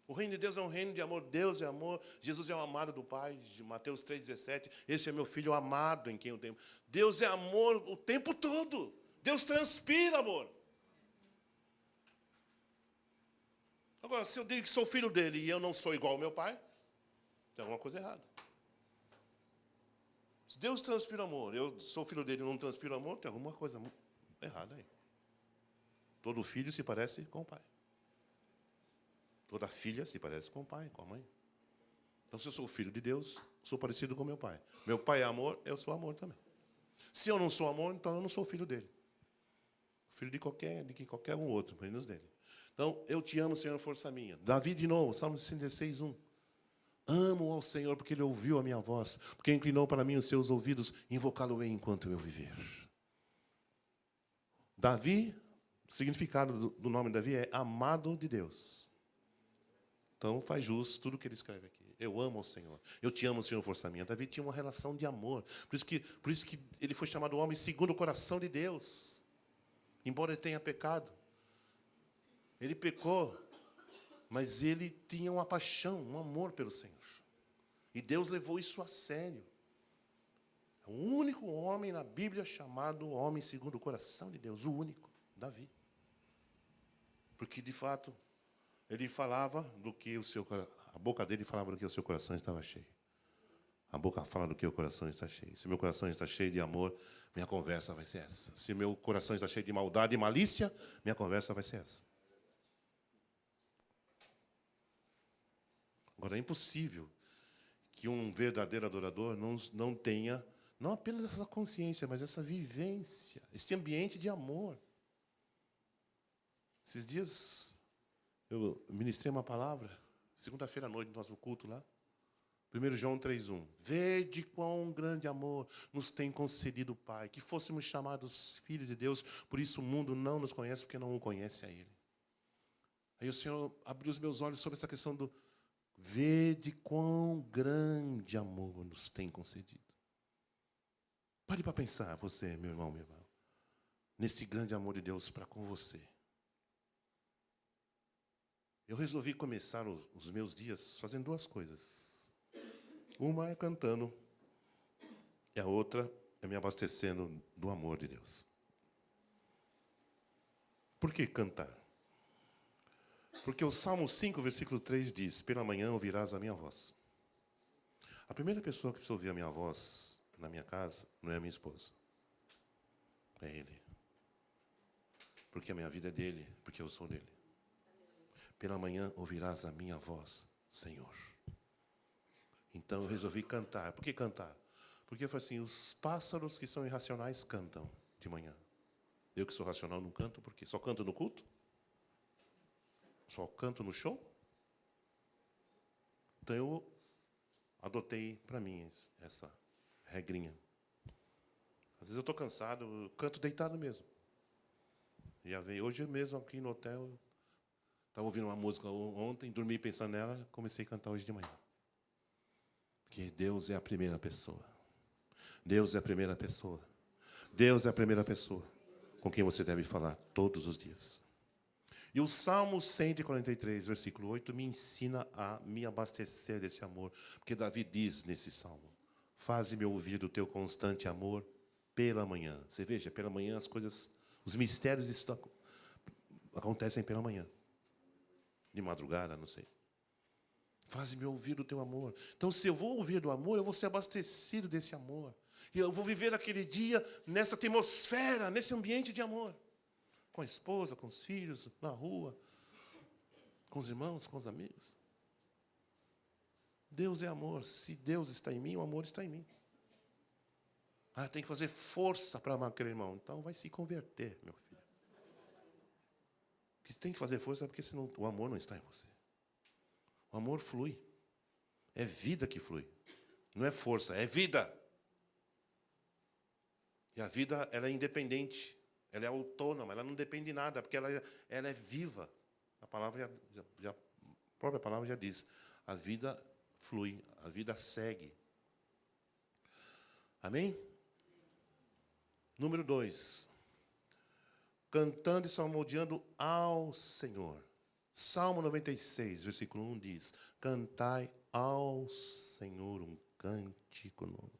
O reino de Deus é um reino de amor. Deus é amor. Jesus é o amado do Pai. De Mateus 3,17. Esse é meu filho amado em quem eu tenho. Deus é amor o tempo todo. Deus transpira amor. Agora, se eu digo que sou filho dele e eu não sou igual ao meu pai, tem alguma coisa errada. Se Deus transpira amor, eu sou filho dele e não transpiro amor, tem alguma coisa errada aí. Todo filho se parece com o pai. Toda filha se parece com o pai, com a mãe. Então, se eu sou filho de Deus, sou parecido com meu pai. Meu pai é amor, eu sou amor também. Se eu não sou amor, então eu não sou filho dele. Filho de qualquer um outro, menos dele. Então, eu te amo, Senhor, força minha. Davi, de novo, Salmo 66, 1. Amo ao Senhor, porque Ele ouviu a minha voz, porque inclinou para mim os seus ouvidos, invocá-lo-ei enquanto eu viver. Davi, o significado do nome de Davi é amado de Deus. Então, faz jus tudo que ele escreve aqui. Eu amo ao Senhor. Eu te amo, Senhor, força minha. Davi tinha uma relação de amor. Por isso que ele foi chamado homem segundo o coração de Deus. Embora ele tenha pecado. Ele pecou, mas ele tinha uma paixão, um amor pelo Senhor. E Deus levou isso a sério. O único homem na Bíblia chamado homem segundo o coração de Deus. O único, Davi. Porque, de fato, ele falava do que a boca dele falava do que o seu coração estava cheio. A boca fala do que o coração está cheio. Se meu coração está cheio de amor, minha conversa vai ser essa. Se meu coração está cheio de maldade e malícia, minha conversa vai ser essa. Agora, é impossível que um verdadeiro adorador não tenha, não apenas essa consciência, mas essa vivência, este ambiente de amor. Esses dias, eu ministrei uma palavra, segunda-feira à noite, no nosso culto lá. 1 João 3,1. Vede quão grande amor nos tem concedido o Pai, que fôssemos chamados filhos de Deus, por isso o mundo não nos conhece, porque não o conhece a Ele. Aí o Senhor abriu os meus olhos sobre essa questão do vede quão grande amor nos tem concedido. Pare para pensar, você, meu irmão, minha irmã, nesse grande amor de Deus para com você. Eu resolvi começar os meus dias fazendo duas coisas. Uma é cantando, e a outra é me abastecendo do amor de Deus. Por que cantar? Porque o Salmo 5, versículo 3 diz, pela manhã ouvirás a minha voz. A primeira pessoa que precisa ouvir a minha voz na minha casa não é a minha esposa. É Ele. Porque a minha vida é dele, porque eu sou dele. Pela manhã ouvirás a minha voz, Senhor. Então eu resolvi cantar. Por que cantar? Porque eu falei assim, os pássaros que são irracionais cantam de manhã. Eu que sou racional não canto, por quê? Só canto no culto? Só canto no show? Então eu adotei para mim essa regrinha. Às vezes eu estou cansado, eu canto deitado mesmo. Hoje mesmo aqui no hotel, estava ouvindo uma música ontem, dormi pensando nela, comecei a cantar hoje de manhã. Porque Deus é a primeira pessoa. Deus é a primeira pessoa. Deus é a primeira pessoa com quem você deve falar todos os dias. E o Salmo 143, versículo 8, me ensina a me abastecer desse amor. Porque Davi diz nesse Salmo, faze-me ouvir do teu constante amor pela manhã. Você veja, pela manhã as coisas, os mistérios acontecem pela manhã. De madrugada, não sei. Faz-me ouvir do teu amor. Então, se eu vou ouvir do amor, eu vou ser abastecido desse amor. E eu vou viver aquele dia nessa atmosfera, nesse ambiente de amor. Com a esposa, com os filhos, na rua, com os irmãos, com os amigos. Deus é amor. Se Deus está em mim, o amor está em mim. Tem que fazer força para amar aquele irmão. Então, vai se converter, meu filho. Porque você tem que fazer força porque senão o amor não está em você. O amor flui. É vida que flui. Não é força, é vida. E a vida, ela é independente. Ela é autônoma, ela não depende de nada, porque ela é viva. A própria palavra já diz. A vida flui, a vida segue. Amém? Número 2. Cantando e salmodiando ao Senhor. Salmo 96, versículo 1 diz, cantai ao Senhor um cântico novo.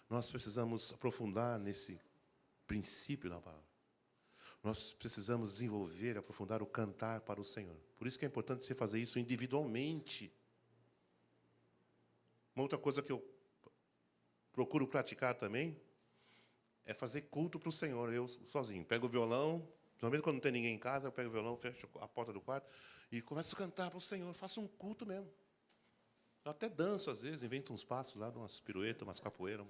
Nós precisamos aprofundar nesse princípio da palavra. Nós precisamos desenvolver, aprofundar o cantar para o Senhor. Por isso que é importante você fazer isso individualmente. Uma outra coisa que eu procuro praticar também é fazer culto para o Senhor, eu sozinho. Pego o violão, principalmente quando não tem ninguém em casa, eu pego o violão, fecho a porta do quarto e começo a cantar para o Senhor. Faço um culto mesmo. Eu até danço, às vezes, invento uns passos lá, umas piruetas, umas capoeiras.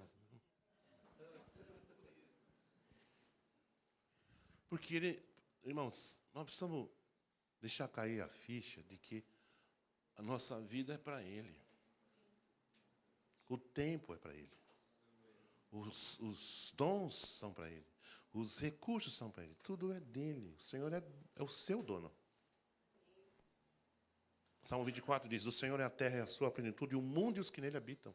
Porque, irmãos, nós precisamos deixar cair a ficha de que a nossa vida é para Ele. O tempo é para Ele. Os dons são para Ele. Os recursos são para Ele. Tudo é dele. O Senhor é o seu dono. Salmo 24 diz, o Senhor é a terra e a sua plenitude, e o mundo e os que nele habitam.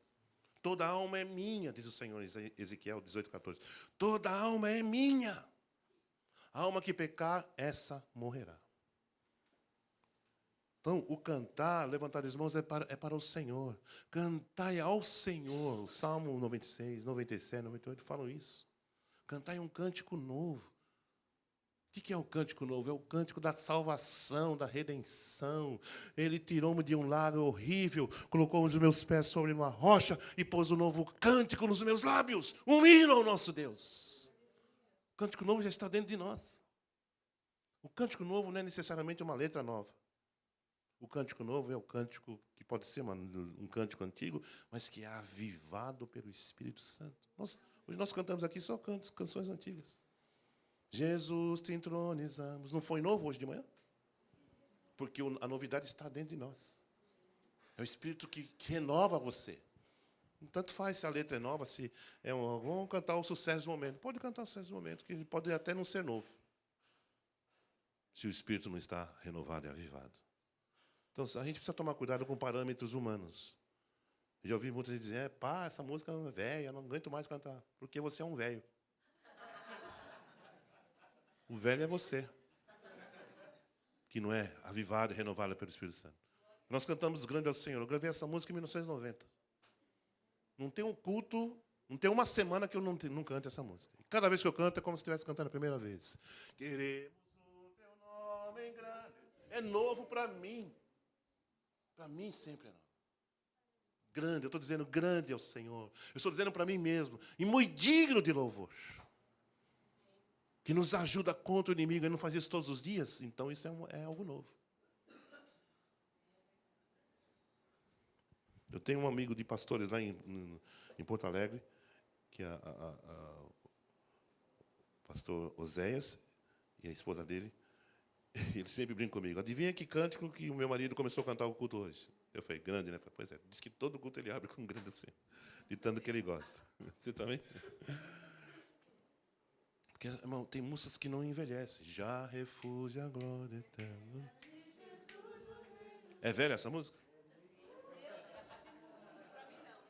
Toda alma é minha, diz o Senhor, Ezequiel 18:14. Toda alma é minha. A alma que pecar, essa morrerá. Então, o cantar, levantar as mãos é para o Senhor. Cantai ao Senhor. O Salmo 96, 97, 98 falam isso. Cantai um cântico novo. O que é o cântico novo? É o cântico da salvação, da redenção. Ele tirou-me de um lago horrível, colocou os meus pés sobre uma rocha e pôs um novo cântico nos meus lábios. Um hino ao nosso Deus. O cântico novo já está dentro de nós. O cântico novo não é necessariamente uma letra nova. O cântico novo é o cântico que pode ser um cântico antigo, mas que é avivado pelo Espírito Santo. Hoje nós cantamos aqui só canções antigas. Jesus, te entronizamos. Não foi novo hoje de manhã? Porque a novidade está dentro de nós. É o Espírito que renova você. Tanto faz se a letra é nova, se é vamos cantar o sucesso do momento. Pode cantar o sucesso do momento, que pode até não ser novo. Se o Espírito não está renovado e avivado. Então, a gente precisa tomar cuidado com parâmetros humanos. Eu já ouvi muita gente dizer, essa música é velha, eu não aguento mais cantar. Porque você é um velho. O velho é você, que não é avivado e renovado pelo Espírito Santo. Nós cantamos Grande ao Senhor. Eu gravei essa música em 1990. Não tem um culto, não tem uma semana que eu não cante essa música. E cada vez que eu canto é como se estivesse cantando a primeira vez. Queremos o teu nome em grande. É novo para mim. Para mim sempre é novo. Grande, eu estou dizendo grande é o Senhor. Eu estou dizendo para mim mesmo. E muito digno de louvor. Que nos ajuda contra o inimigo. Ele não faz isso todos os dias. Então isso é algo novo. Eu tenho um amigo de pastores lá em Porto Alegre, que é o pastor Oséias e a esposa dele. Ele sempre brinca comigo. Adivinha que cântico que o meu marido começou a cantar o culto hoje? Eu falei, grande, né? Pois é. Diz que todo culto ele abre com um grande assim. De tanto que ele gosta. Você também? Porque, irmão, tem músicas que não envelhecem. Já refúgio a glória eterna. É velha essa música?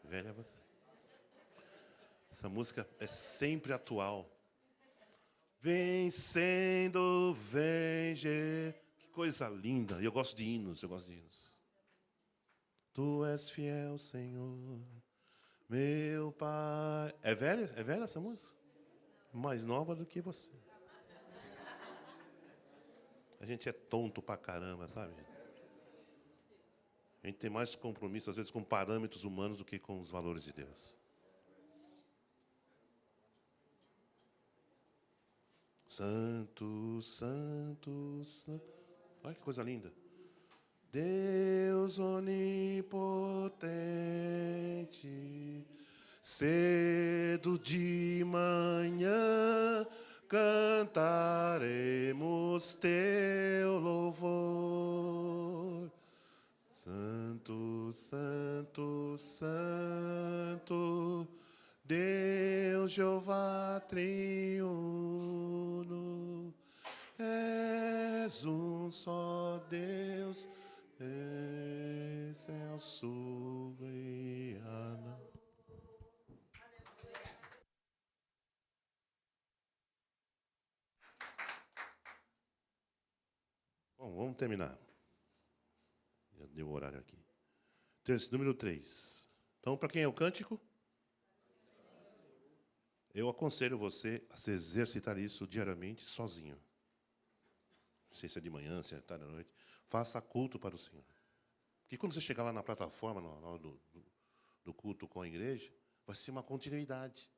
Velha você. Essa música é sempre atual. Vencendo, vem, que coisa linda. Eu gosto de hinos, Tu és fiel, Senhor, meu Pai. É velha essa música? Mais nova do que você. A gente é tonto pra caramba, sabe? A gente tem mais compromisso, às vezes, com parâmetros humanos do que com os valores de Deus. Santo, santo, santo. Olha que coisa linda. Deus onipotente, cedo de manhã cantaremos teu louvor. Santo, santo, santo, Deus Jeová triuno, és um só Deus, céu soberano. Bom, vamos terminar. Já deu o horário aqui. Número 3. Então, para quem é o cântico? Eu aconselho você a se exercitar isso diariamente, sozinho. Não sei se é de manhã, se é tarde à noite. Faça culto para o Senhor. Porque quando você chegar lá na plataforma, na hora do culto com a igreja, vai ser uma continuidade.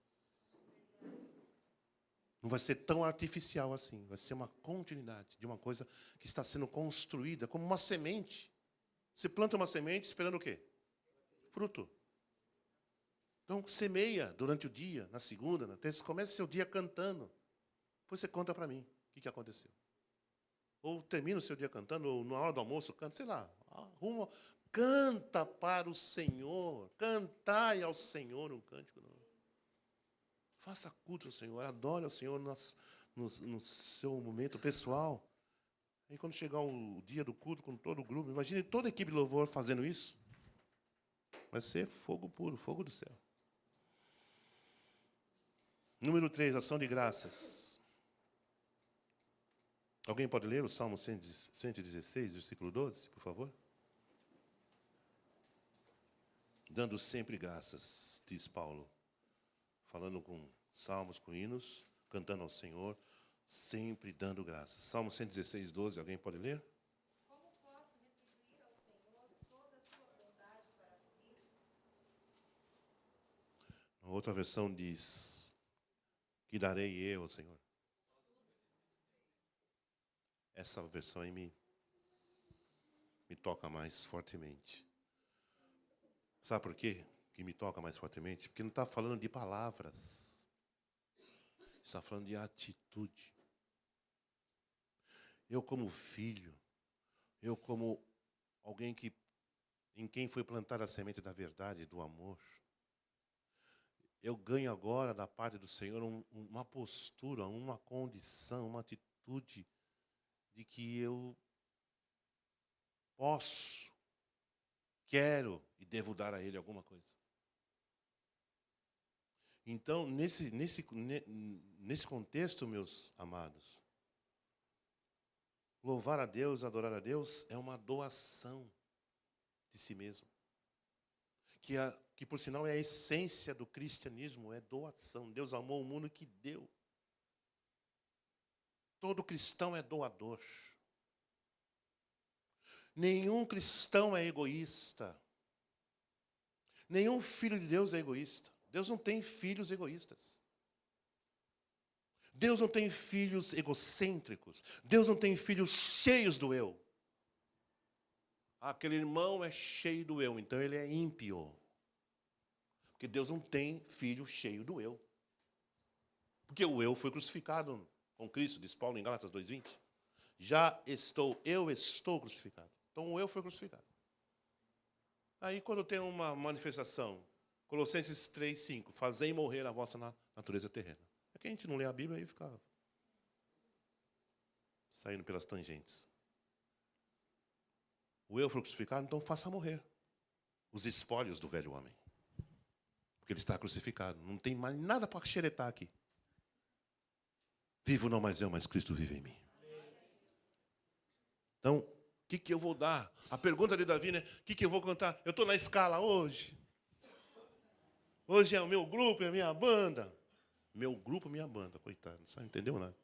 Não vai ser tão artificial assim. Vai ser uma continuidade de uma coisa que está sendo construída como uma semente. Você planta uma semente esperando o quê? Fruto. Então, semeia durante o dia, na segunda, na terça. Comece seu dia cantando. Depois você conta para mim o que aconteceu. Ou termina o seu dia cantando, ou na hora do almoço, canta, sei lá. Arruma, canta para o Senhor. Cantai ao Senhor um cântico novo. Faça culto ao Senhor. Adore ao Senhor no seu momento pessoal. E quando chegar o dia do culto com todo o grupo, imagine toda a equipe de louvor fazendo isso. Vai ser fogo puro, fogo do céu. Número 3, ação de graças. Alguém pode ler o Salmo 116, versículo 12, por favor? Dando sempre graças, diz Paulo, falando com salmos, com hinos, cantando ao Senhor, sempre dando graças. Salmo 116, 12, alguém pode ler? Como posso retribuir ao Senhor toda a sua bondade para comigo? A outra versão diz, que darei eu ao Senhor. Essa versão aí me toca mais fortemente. Sabe por quê que me toca mais fortemente? Porque não está falando de palavras. Está falando de atitude. Eu como filho, eu como alguém em quem foi plantada a semente da verdade, do amor, eu ganho agora da parte do Senhor uma postura, uma condição, uma atitude de que eu posso, quero e devo dar a Ele alguma coisa. Então, nesse contexto, meus amados, louvar a Deus, adorar a Deus é uma doação de si mesmo. Que por sinal é a essência do cristianismo, é doação. Deus amou o mundo que deu. Todo cristão é doador. Nenhum cristão é egoísta. Nenhum filho de Deus é egoísta. Deus não tem filhos egoístas. Deus não tem filhos egocêntricos. Deus não tem filhos cheios do eu. Aquele irmão é cheio do eu, então ele é ímpio. Porque Deus não tem filho cheio do eu. Porque o eu foi crucificado com Cristo, diz Paulo em Gálatas 2:20. Eu estou crucificado. Então o eu foi crucificado. Aí quando tem uma manifestação, Colossenses 3:5, fazei morrer a vossa natureza terrena. É que a gente não lê a Bíblia e fica saindo pelas tangentes. O eu foi crucificado, então faça morrer os espólios do velho homem. Porque ele está crucificado. Não tem mais nada para xeretar aqui. Vivo não mais eu, mas Cristo vive em mim. Então, o que eu vou dar? A pergunta de Davi, né? O que eu vou cantar? Eu estou na escala hoje. Hoje é o meu grupo, é a minha banda. Meu grupo, minha banda, coitado. Não sabe, entendeu nada.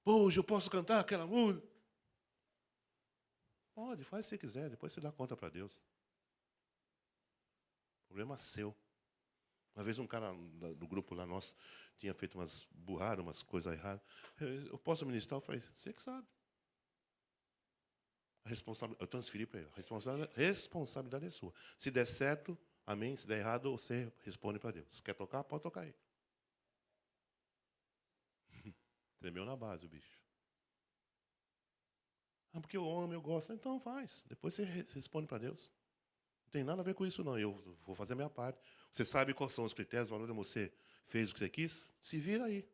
Hoje eu posso cantar aquela música? Pode, faz se você quiser. Depois você dá conta para Deus. O problema é seu. Uma vez um cara do grupo lá nosso tinha feito umas burradas, umas coisas erradas. Eu posso ministrar? Eu falei, você que sabe. Eu transferi para ele. A responsabilidade é sua. Se der certo, amém. Se der errado, você responde para Deus. Se quer tocar, pode tocar aí. Tremeu na base o bicho. Ah, porque eu amo, eu gosto. Então faz. Depois você responde para Deus. Não tem nada a ver com isso, não. Eu vou fazer a minha parte. Você sabe quais são os critérios, valores, você fez o que você quis? Se vira aí.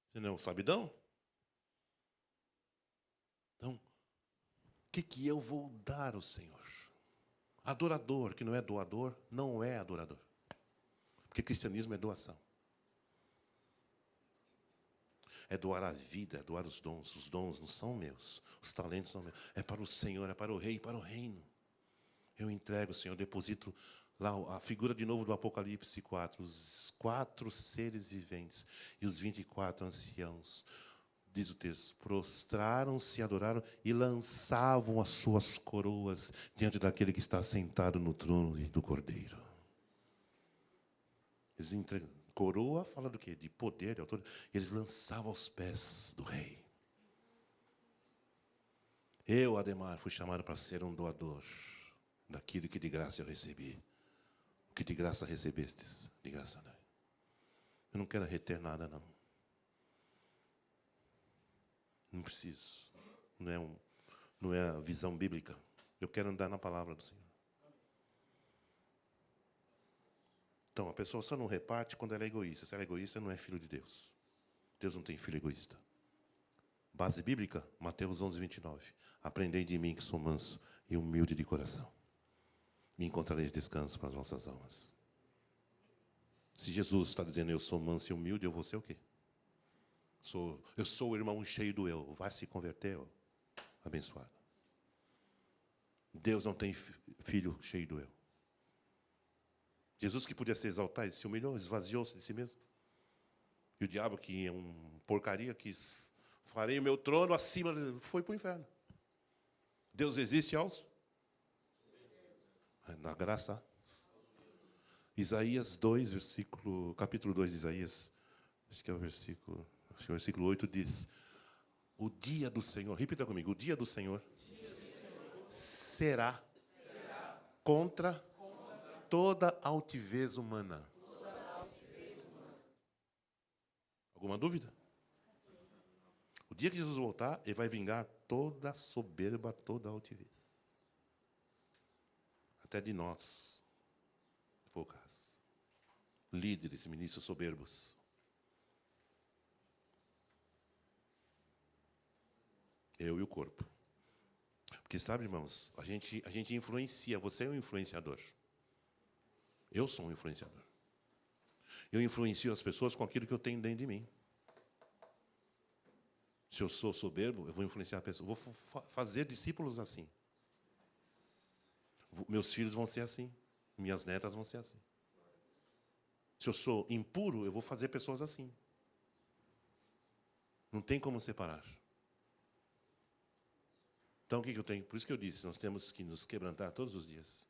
Você não é um sabidão? Então, o que eu vou dar ao Senhor? Adorador, que não é doador, não é adorador. Porque cristianismo é doação. É doar a vida, é doar os dons. Os dons não são meus. Os talentos são meus. É para o Senhor, é para o Rei, para o reino. Eu entrego, Senhor, eu deposito lá a figura de novo do Apocalipse 4. Os 4 seres viventes e os 24 anciãos. Diz o texto, prostraram-se, adoraram e lançavam as suas coroas diante daquele que está sentado no trono e do Cordeiro. Eles entregam. Coroa fala do quê? De poder, de autoridade. Eles lançavam aos pés do rei. Eu, Ademar, fui chamado para ser um doador daquilo que de graça eu recebi. O que de graça recebestes, de graça dai. Eu não quero reter nada, não. Não preciso. Não é a visão bíblica. Eu quero andar na palavra do Senhor. Então, a pessoa só não reparte quando ela é egoísta. Se ela é egoísta, não é filho de Deus. Deus não tem filho egoísta. Base bíblica, Mateus 11:29. Aprendei de mim que sou manso e humilde de coração. Me encontrareis descanso para as vossas almas. Se Jesus está dizendo eu sou manso e humilde, eu vou ser o quê? Eu sou o irmão cheio do eu. Vai se converter, ó, abençoado. Deus não tem filho cheio do eu. Jesus, que podia se exaltar, ele se humilhou, esvaziou-se de si mesmo. E o diabo, que é um porcaria, quis, farei o meu trono acima, foi para o inferno. Deus existe aos? Na graça. Isaías 2, capítulo 2 de Isaías, acho que é o versículo 8 diz: o dia do Senhor, repita comigo, o dia do Senhor será contra toda altivez humana. Alguma dúvida? O dia que Jesus voltar, ele vai vingar toda soberba, toda altivez. Até de nós, se for o caso. Líderes, ministros soberbos. Eu e o corpo. Porque, sabe, irmãos, a gente influencia. Você é um influenciador. Eu sou um influenciador. Eu influencio as pessoas com aquilo que eu tenho dentro de mim. Se eu sou soberbo, eu vou influenciar a pessoa. Vou fazer discípulos assim. Meus filhos vão ser assim. Minhas netas vão ser assim. Se eu sou impuro, eu vou fazer pessoas assim. Não tem como separar. Então, o que eu tenho? Por isso que eu disse, nós temos que nos quebrantar todos os dias.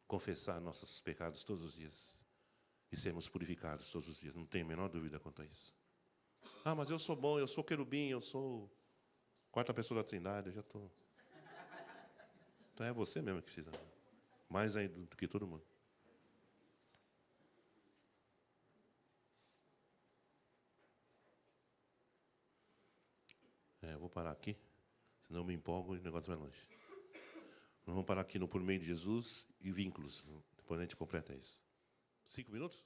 Confessar nossos pecados todos os dias. E sermos purificados todos os dias. Não tenho a menor dúvida quanto a isso. Ah, mas eu sou bom, eu sou querubim, eu sou quarta pessoa da Trindade, eu já estou. Então é você mesmo que precisa. Mais ainda do que todo mundo. Eu vou parar aqui, senão eu me empolgo e o negócio vai longe. Nós vamos parar aqui no Por Meio de Jesus e vínculos. Depois a gente completa isso. 5 minutos?